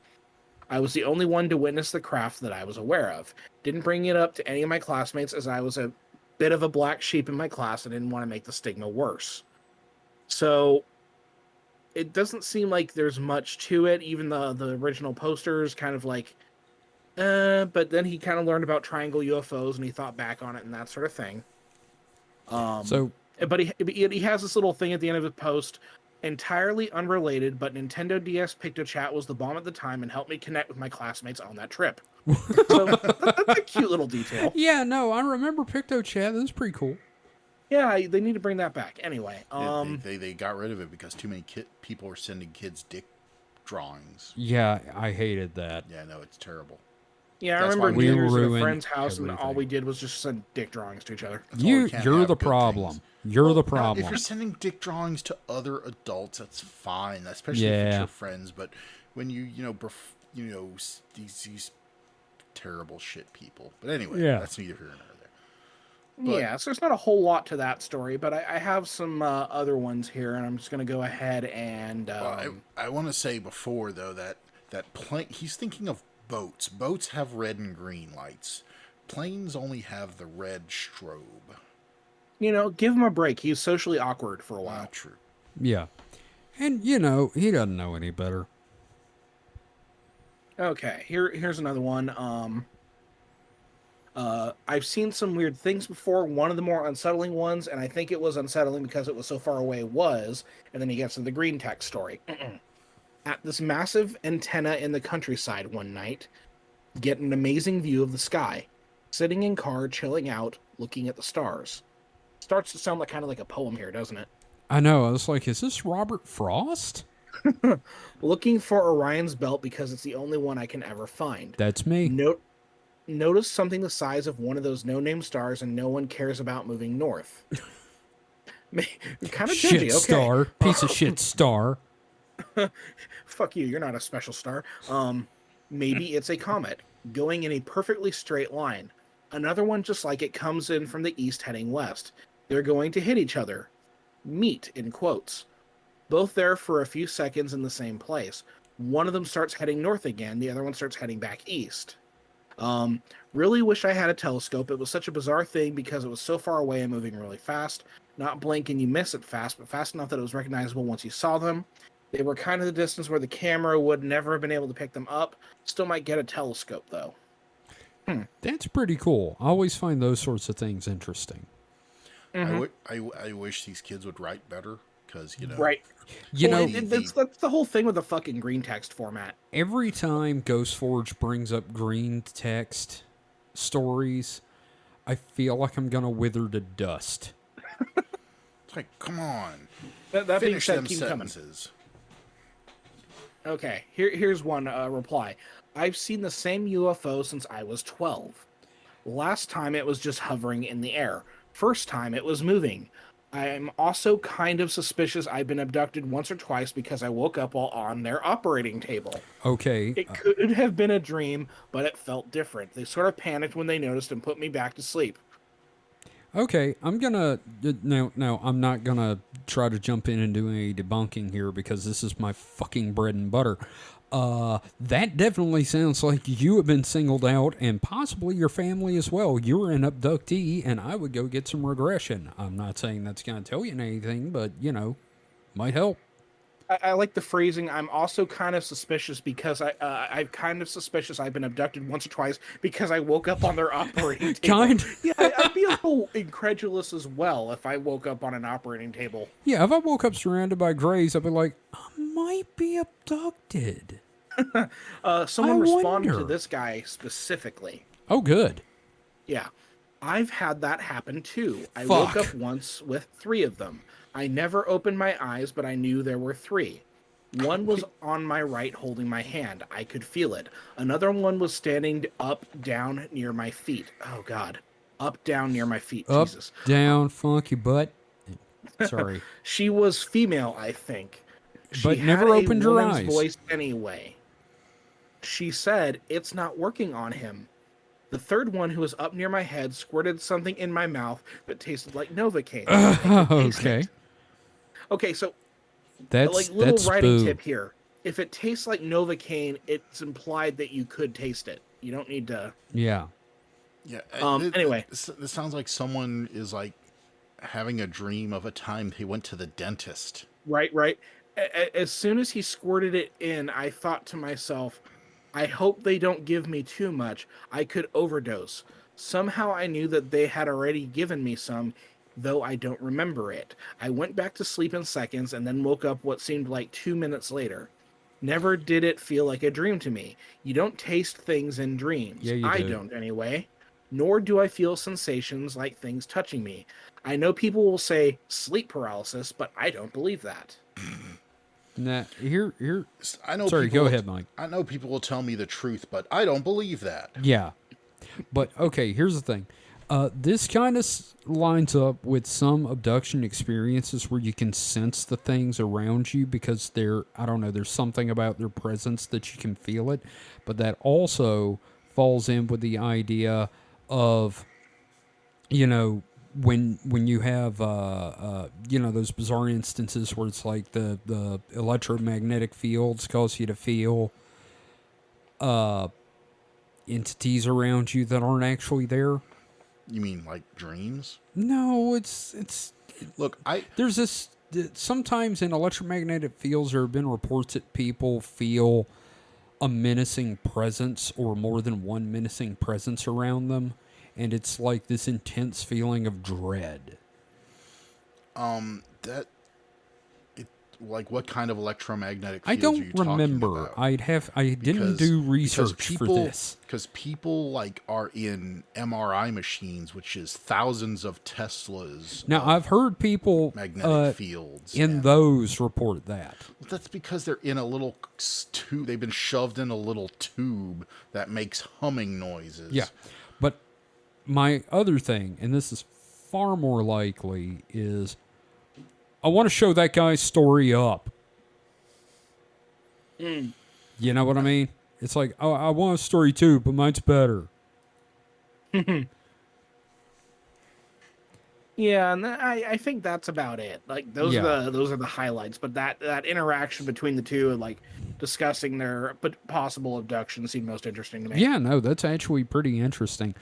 I was the only one to witness the craft that I was aware of. Didn't bring it up to any of my classmates, as I was a bit of a black sheep in my class and didn't want to make the stigma worse. So it doesn't seem like there's much to it. Even the original posters kind of like, but then he kind of learned about triangle UFOs and he thought back on it and that sort of thing. So But he has this little thing at the end of his post. Entirely unrelated, but Nintendo DS PictoChat was the bomb at the time and helped me connect with my classmates on that trip. So that's a cute little detail. Yeah, no, I remember PictoChat. That's pretty cool. Yeah, they need to bring that back. Anyway, They got rid of it because too many people were sending kids dick drawings. Yeah, I hated that. Yeah, no, it's terrible. yeah, I That's remember why we dinners at a ruined friend's house, and all everything. we did was just send dick drawings to each other. That's why we can't You're have the good problem. things. You're the Now, problem. if you're sending dick drawings to other adults, that's fine, especially if Yeah. it's your friends. But when these terrible shit people. But anyway, Yeah. that's neither here nor there. But- Yeah, so there's not a whole lot to that story, but I have some other ones here, and I'm just going to go ahead and... Well, I want to say before though that plane. He's thinking of boats. Boats have red and green lights. Planes only have the red strobe. give him a break. He was socially awkward for a while. Not true. Yeah. And, he doesn't know any better. Okay, here's another one. I've seen some weird things before. One of the more unsettling ones, and I think it was unsettling because it was so far away, and then he gets to the green text story. At this massive antenna in the countryside one night, get an amazing view of the sky. Sitting in car, chilling out, looking at the stars. Starts to sound like kind of like a poem here, doesn't it? I know. I was like, is this Robert Frost? Looking for Orion's belt because it's the only one I can ever find. That's me. Notice something the size of one of those no-name stars, and no one cares about moving north. Kind of Shit judgy. Okay. star. Piece of shit star. Fuck you. You're not a special star. Maybe it's a comet going in a perfectly straight line. Another one just like it comes in from the east heading west. They're going to hit each other. Meet in quotes. Both there for a few seconds in the same place. One of them starts heading north again. The other one starts heading back east. Really wish I had a telescope. It was such a bizarre thing because it was so far away and moving really fast. Not blink and you miss it fast, but fast enough that it was recognizable once you saw them. They were kind of the distance where the camera would never have been able to pick them up. Still might get a telescope, though. That's pretty cool. I always find those sorts of things interesting. I wish these kids would write better because Right. Well, That's the whole thing with the fucking green text format. every time Ghost Forge brings up green text stories, I feel like I'm going to wither to dust. it's like, come on, That being finish said, them keep coming. sentences. Okay, here's one reply. I've seen the same UFO since I was 12. Last time it was just hovering in the air. First time it was moving. I'm also kind of suspicious I've been abducted once or twice because I woke up while on their operating table. Okay. It could have been a dream, but it felt different. They sort of panicked when they noticed and put me back to sleep. Okay, I'm gonna no, I'm not gonna try to jump in and do any debunking here because this is my fucking bread and butter. That definitely sounds like you have been singled out and possibly your family as well. You're an abductee, and I would go get some regression. I'm not saying that's gonna tell you anything, but might help. I like the phrasing. I'm also kind of suspicious because I'm kind of suspicious I've been abducted once or twice because I woke up on their operating table. Kind. Yeah, I'd be a little incredulous as well if I woke up on an operating table. Yeah, if I woke up surrounded by grays, I'd be like, I might be abducted. Someone I responded to wonder. this guy specifically. Oh, good. Yeah, I've had that happen too. I Fuck. woke up once with 3 of them. I never opened my eyes, but I knew there were 3. One was on my right holding my hand. I could feel it. Another one was standing up, down near my feet. Oh, God. Up, down near my feet. Up, Jesus. down, funky butt. Sorry. She was female, I think. She But had never a opened her woman's eyes. voice anyway. She said, "It's not working on him." The third one, who was up near my head, squirted something in my mouth that tasted like Novocaine. I could taste Okay. it. Okay, so That's little that's writing spoo. tip here. If it tastes like Novocaine, it's implied that you could taste it. You don't need to. Yeah. Yeah. Anyway. This sounds like someone is like having a dream of a time he went to the dentist. Right. As soon as he squirted it in, I thought to myself, I hope they don't give me too much. I could overdose. Somehow I knew that they had already given me some. though I don't remember it. I went back to sleep in seconds and then woke up what seemed like 2 minutes later. Never did it feel like a dream to me. You don't taste things in dreams. Yeah, you I do. don't, anyway. Nor do I feel sensations like things touching me. I know people will say sleep paralysis, but I don't believe that. Nah, here. I know. Sorry, people go will- ahead, Mike. I know people will tell me the truth, but I don't believe that. Yeah. But, okay, here's the thing. This kind of lines up with some abduction experiences where you can sense the things around you because there's something about their presence that you can feel it. But that also falls in with the idea of, when you have, those bizarre instances where it's like the electromagnetic fields cause you to feel entities around you that aren't actually there. You mean like dreams? No, it's Look, there's this sometimes in electromagnetic fields there have been reports that people feel a menacing presence or more than one menacing presence around them, and it's like this intense feeling of dread. that like what kind of electromagnetic I fields are you don't talking remember. about? I didn't do research for this. Because people like are in MRI machines, which is thousands of Teslas. Now of I've heard people magnetic fields in and- those report that. That's because they're in a little tube. They've been shoved in a little tube that makes humming noises. Yeah. But my other thing, and this is far more likely, is I want to show that guy's story up. You know what I mean? It's like, oh, I want a story too, but mine's better. Yeah, and I think that's about it. Like those Yeah. are the highlights. But that interaction between the two and like discussing their possible abduction seemed most interesting to me. Yeah, no, that's actually pretty interesting.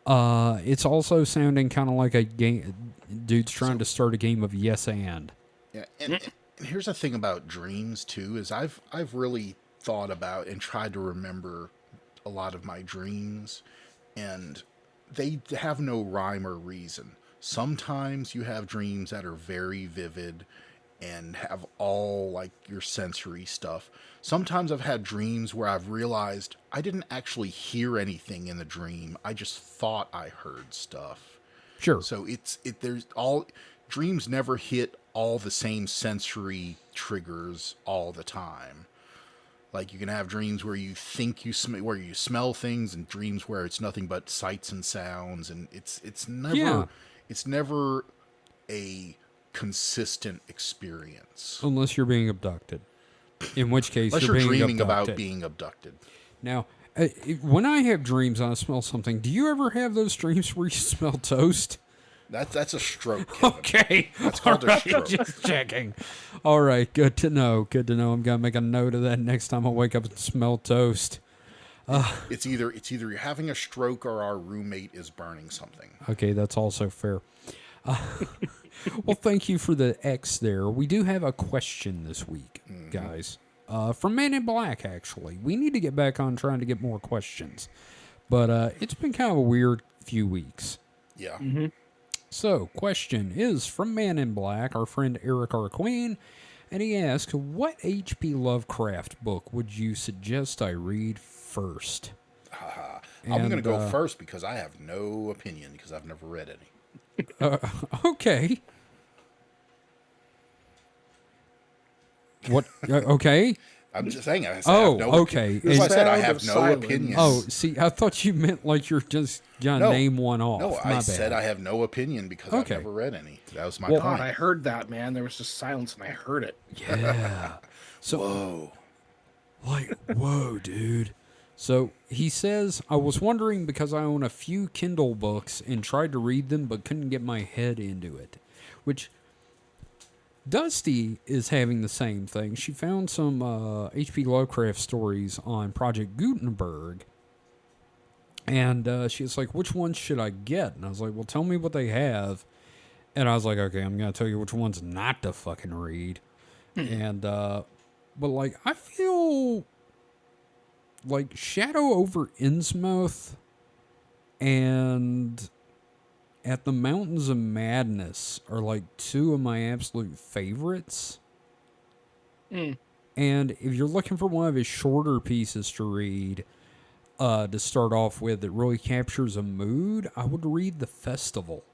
It's also sounding kind of like a game. Dude's trying to start a game of yes and. Yeah, and here's the thing about dreams too is I've really thought about and tried to remember a lot of my dreams, and they have no rhyme or reason. Sometimes you have dreams that are very vivid and have all like your sensory stuff. Sometimes I've had dreams where I've realized I didn't actually hear anything in the dream. I just thought I heard stuff. Sure. So there's all dreams never hit all the same sensory triggers all the time. Like you can have dreams where you think where you smell things, and dreams where it's nothing but sights and sounds, and it's never a consistent experience. Unless you're being abducted. In which case, Unless you're you're being dreaming abducted. about being abducted. Now, when I have dreams and I smell something, do you ever have those dreams where you smell toast? That's a stroke. Kevin. Okay. That's called a All right, stroke. just checking. All right, good to know. Good to know. I'm going to make a note of that next time I wake up and smell toast. It's either you're having a stroke or our roommate is burning something. Okay, that's also fair. Well, thank you for the X there. We do have a question this week, guys. From Man in Black, actually. We need to get back on trying to get more questions. But it's been kind of a weird few weeks. Yeah. So, question is from Man in Black, our friend Eric R. Queen, and he asks, what H.P. Lovecraft book would you suggest I read first? I'm going to go first because I have no opinion because I've never read any. Okay. What? Okay. I'm just saying. I have no okay. As I And- said, I Sound have of no silence. opinion. Oh, see, I thought you meant like you're just going to No. name one off. No, My I bad. said I have no opinion because Okay. I've never read any. That was my Well, point. God, I heard that, man. There was just silence, and I heard it. Yeah. So, Whoa. like, whoa, dude. So he says, I was wondering because I own a few Kindle books and tried to read them but couldn't get my head into it. Which, Dusty is having the same thing. She found some H.P. Lovecraft stories on Project Gutenberg. And she was like, which ones should I get? And I was like, well, tell me what they have. And I was like, okay, I'm going to tell you which ones not to fucking read. And, but like, I feel like Shadow over Innsmouth and At the Mountains of Madness are like two of my absolute favorites. Mm. And if you're looking for one of his shorter pieces to read, to start off with, that really captures a mood, I would read The Festival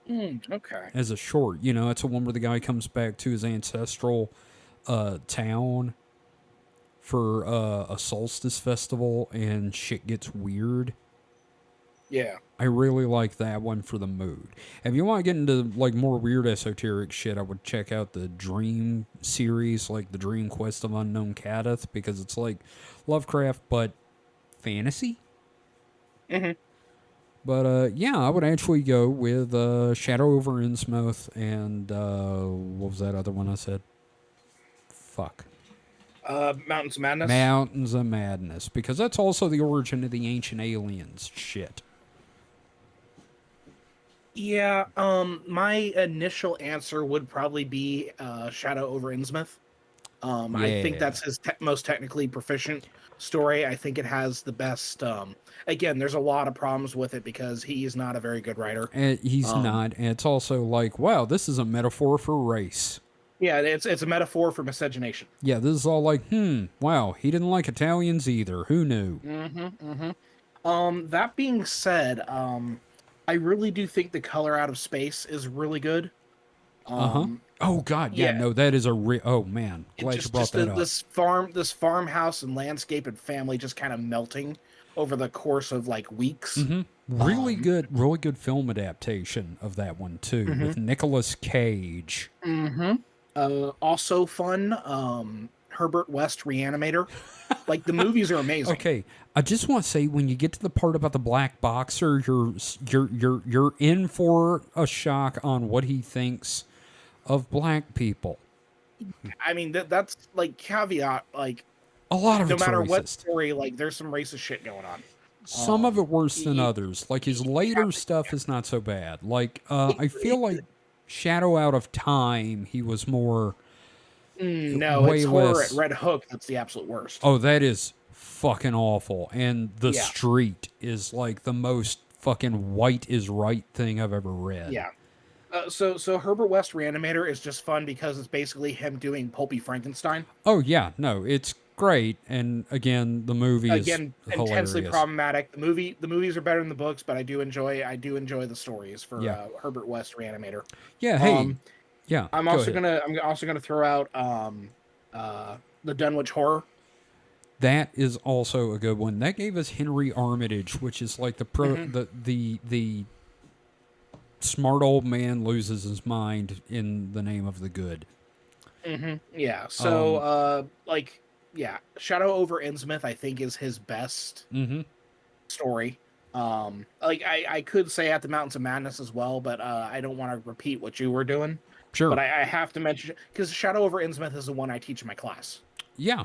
Okay. as a short. You know, it's a one where the guy comes back to his ancestral town for a solstice festival and shit gets weird. Yeah. I really like that one for the mood. If you want to get into like more weird esoteric shit, I would check out the Dream series, like the Dream Quest of Unknown Kadath, because it's like Lovecraft but fantasy. Mm-hmm. But yeah, I would actually go with Shadow over Innsmouth and what was that other one I said? Fuck. Mountains of Madness. Mountains of Madness, because that's also the origin of the Ancient Aliens shit. Yeah. My initial answer would probably be Shadow over Innsmouth. I think Yeah. that's his most technically proficient story. I think it has the best. Again, there's a lot of problems with it because he is not a very good writer. And he's not, and it's also like, wow, this is a metaphor for race. Yeah, it's a metaphor for miscegenation. Yeah, this is all like, wow, he didn't like Italians either. Who knew? That being said, I really do think The Color Out of Space is really good. Oh God, yeah, yeah. no, that is a oh man, glad you brought that up. This farmhouse and landscape and family just kind of melting over the course of like weeks. Really good film adaptation of that one too, with Nicolas Cage. Also fun, Herbert West Reanimator. Like the movies are amazing. Okay, I just want to say when you get to the part about the black boxer, you're in for a shock on what he thinks of black people. I mean that's like caveat, like A lot of no it's matter racist. what story, like there's some racist shit going on. Some of it worse than others. Like his later stuff is not so bad. Like I feel like Shadow Out of Time, he was more. No, way it's horror less. at Red Hook that's the absolute worst. Oh, that is fucking awful. And The Yeah. Street is like the most fucking white is right thing I've ever read. Yeah. So Herbert West Reanimator is just fun because it's basically him doing Pulpy Frankenstein. Oh yeah, no, it's great. And again, the movie is Intensely hilarious. problematic. The movies are better than the books, but I do enjoy the stories for Yeah. Herbert West Reanimator. Yeah, hey, yeah. I'm go also ahead. gonna throw out the Dunwich Horror. That is also a good one. That gave us Henry Armitage, which is like the smart old man loses his mind in the name of the good. Yeah. So Shadow over Innsmouth I think is his best story. Like I could say At the Mountains of Madness as well, but I don't want to repeat what you were doing. Sure. But I have to mention because Shadow over Innsmouth is the one I teach in my class. Yeah.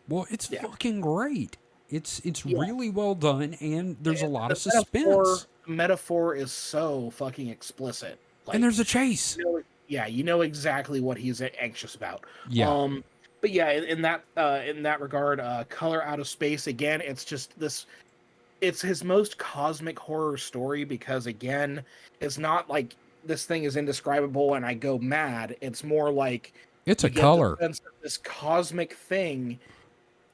Well, it's fucking great. It's really well done, and there's a lot of suspense. Metaphor is so fucking explicit. Like, And there's a chase. you know exactly what he's anxious about. Yeah. But yeah, in that regard, Color Out of Space again. It's just this. It's his most cosmic horror story because again, it's not like this thing is indescribable and I go mad. It's more like It's a you get color. the sense of this cosmic thing.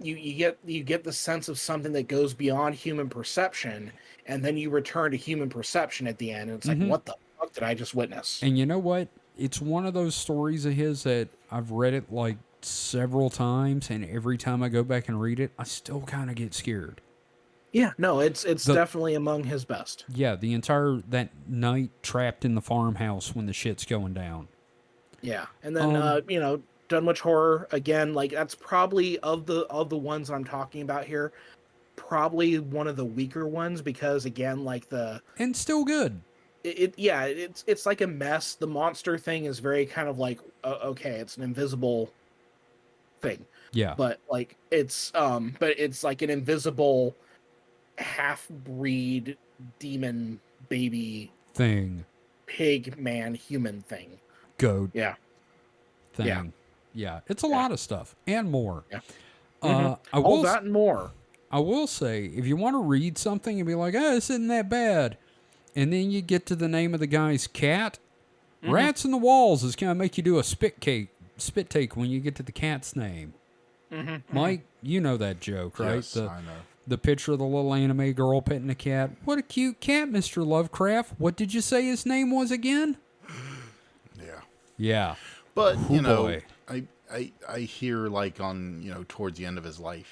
You get the sense of something that goes beyond human perception, and then you return to human perception at the end. And it's like, what the fuck did I just witness? And you know what? It's one of those stories of his that I've read it like several times, and every time I go back and read it, I still kind of get scared. Yeah, no, it's definitely among his best. Yeah, that night trapped in the farmhouse when the shit's going down. Yeah, and then Dunwich Horror again, like that's probably of the ones I'm talking about here, probably one of the weaker ones because again, like And still good. it's like a mess. The monster thing is very kind of like okay, it's an invisible thing. Yeah. But like it's like an invisible half-breed demon baby Thing. pig man human thing. Goat. Yeah. Thing. Yeah. It's a lot of stuff and more. Yeah. I will That and more. I will say, if you want to read something and be like, oh, this isn't that bad, And then you get to the name of the guy's cat. Mm-hmm. Rats in the Walls is going to make you do a spit take when you get to the cat's name. Mm-hmm. Mike, you know that joke, right? Yes, I know. The picture of the little anime girl petting a cat. What a cute cat, Mr. Lovecraft. What did you say his name was again? Yeah. Yeah. But, Oh, you know, boy. I hear, like, on, towards the end of his life,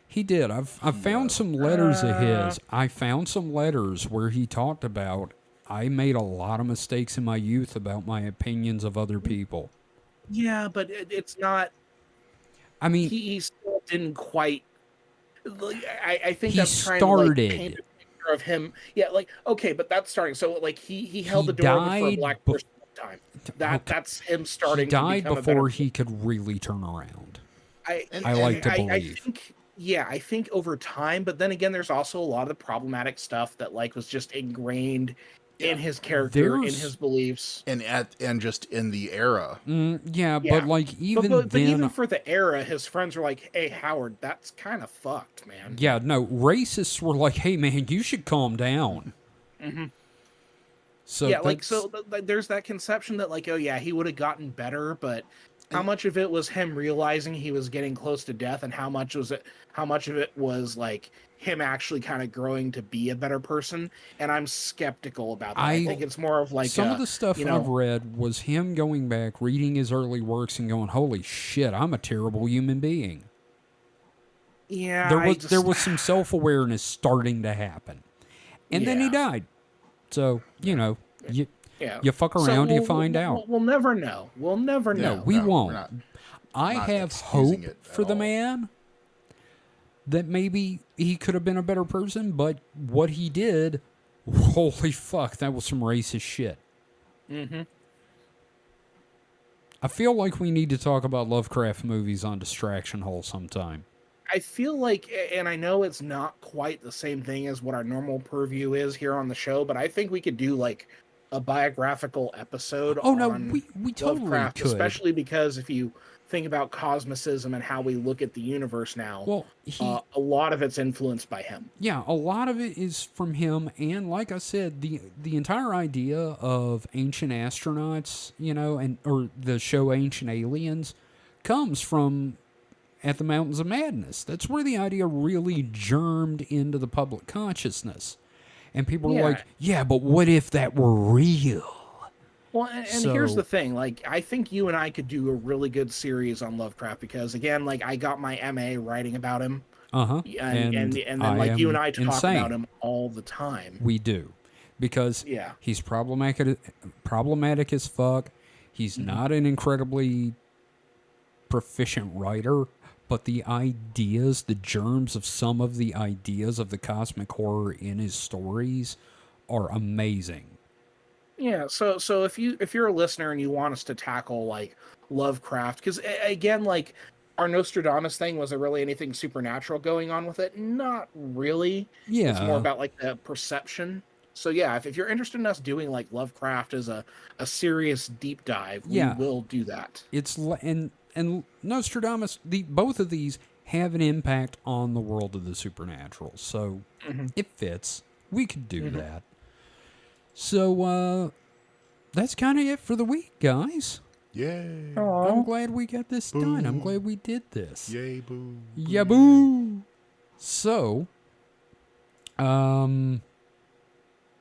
He did. I've found some letters of his. I found some letters where he talked about, I made a lot of mistakes in my youth about my opinions of other people. Yeah, but it's not. I mean, He still didn't quite. Like, I think He that's trying to like, started. paint a picture of him. Yeah, like okay, but that's starting. So like he held He the door open for a died black person at the time. That's him starting. he died to become before a better, he could really turn around. I like to I believe. think I think over time, but then again, there's also a lot of the problematic stuff that like was just ingrained in his character, in his beliefs, and just in the era. Yeah, Yeah. but like even but then, even for the era, his friends were like, "Hey, Howard, that's kind of fucked, man." yeah, no, racists were like, "Hey, man, you should calm down." Mm-hmm. So Yeah, like that's- there's that conception that like, oh yeah, he would have gotten better, but how much of it was him realizing he was getting close to death, and how much of it was like him actually kind of growing to be a better person? And I'm skeptical about that. I think it's more of like some of the stuff you know, I've read was him going back, reading his early works, and going, "Holy shit, I'm a terrible human being." yeah, There was some self-awareness starting to happen, and then he Yeah. died. So you yeah. you fuck So around, you we'll- find we'll- out. We'll never know. We'll never No, know. we we're won't. not- I not have excusing hope it at for the all. man that maybe he could have been a better person, but what he did, holy fuck, that was some racist shit. Mm-hmm. I feel like we need to talk about Lovecraft movies on Distraction Hole sometime. I feel like, and I know it's not quite the same thing as what our normal purview is here on the show, but I think we could do like a biographical episode Oh no, on we totally Lovecraft, could. especially because if you think about cosmicism and how we look at the universe now, Well, a lot of it's influenced by him. yeah, a lot of it is from him, and like I said, the entire idea of ancient astronauts, or the show Ancient Aliens, comes from At the Mountains of Madness. That's where the idea really germed into the public consciousness, and people were Yeah. like, "Yeah, but what if that were real?" Well, and here's So- the thing, like, I think you and I could do a really good series on Lovecraft because, again, like, I got my MA writing about him, and then, like, you and I talk about him all the time. We do, because Yeah. he's problematic as fuck. He's not an incredibly proficient writer, but the ideas, the germs of some of the ideas of the cosmic horror in his stories are amazing. Yeah, so if you're a listener and you want us to tackle like Lovecraft, because again, like our Nostradamus thing, was there really anything supernatural going on with it? Not really. Yeah. It's more about like the perception. So yeah, if you're interested in us doing like Lovecraft as a serious deep dive, we Yeah. will do that. And Nostradamus, both of these have an impact on the world of the supernatural, so it fits. We could do that. So that's kind of it for the week, guys. Yay. I'm glad we got this done. I'm glad we did this. Yay, boo. Yeah, boo. So,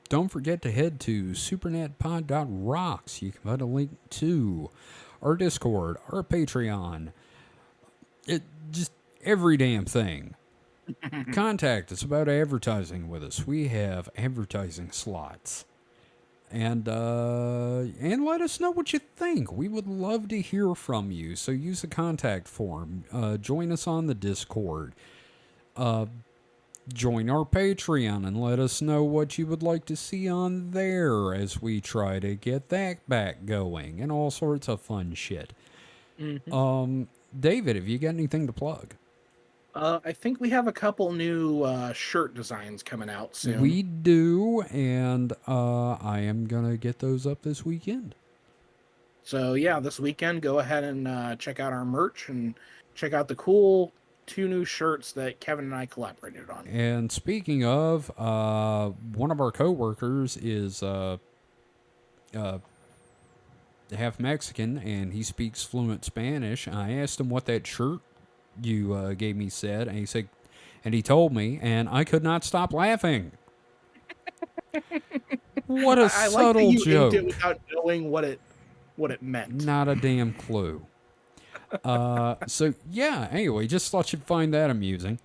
don't forget to head to supernetpod.rocks. You can find a link to our Discord, our Patreon, just every damn thing. Contact us about advertising with us. We have advertising slots. And let us know what you think. We would love to hear from you. So use the contact form. Join us on the Discord. Join our Patreon and let us know what you would like to see on there as we try to get that back going and all sorts of fun shit. David, have you got anything to plug? I think we have a couple new shirt designs coming out soon. We do, and I am going to get those up this weekend. So yeah, this weekend, go ahead and check out our merch and check out the cool 2 new shirts that Kevin and I collaborated on. And speaking of, one of our coworkers is half Mexican, and he speaks fluent Spanish. I asked him what that shirt you gave me said, and he told me, and I could not stop laughing. What a I like that subtle you joke! inked it without knowing what it meant. Not a damn clue. So yeah. Anyway, just thought you'd find that amusing.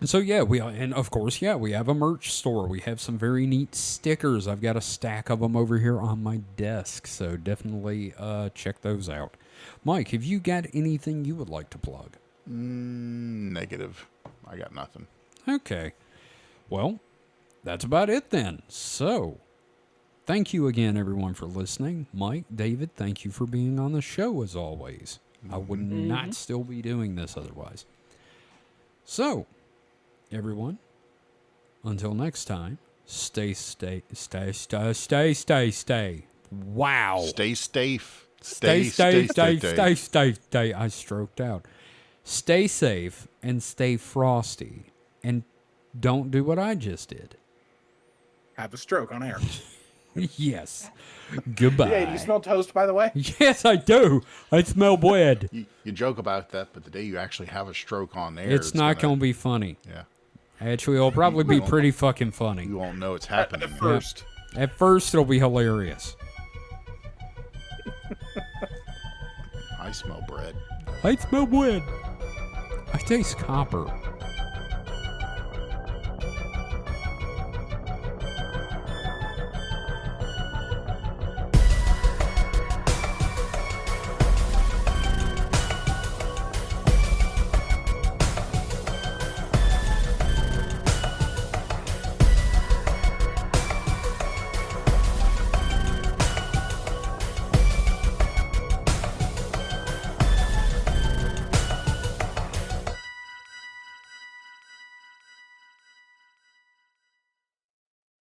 So yeah, we have a merch store. We have some very neat stickers. I've got a stack of them over here on my desk. So definitely check those out. Mike, have you got anything you would like to plug? Negative. I got nothing. Okay. Well, that's about it then. So, thank you again, everyone, for listening. Mike, David, thank you for being on the show as always. I would not still be doing this otherwise. So, everyone, until next time, stay. Wow. Stay safe. Stay. I stroked out. Stay safe and stay frosty. And don't do what I just did. Have a stroke on air. Yes. Goodbye. Hey, do you smell toast, by the way? Yes, I do. I smell bread. You joke about that, but the day you actually have a stroke on air, It's not going to be funny. Yeah. Actually, it'll probably be pretty fucking funny. You won't know it's happening. First. At first, it'll be hilarious. I smell bread. I smell bread. I taste copper.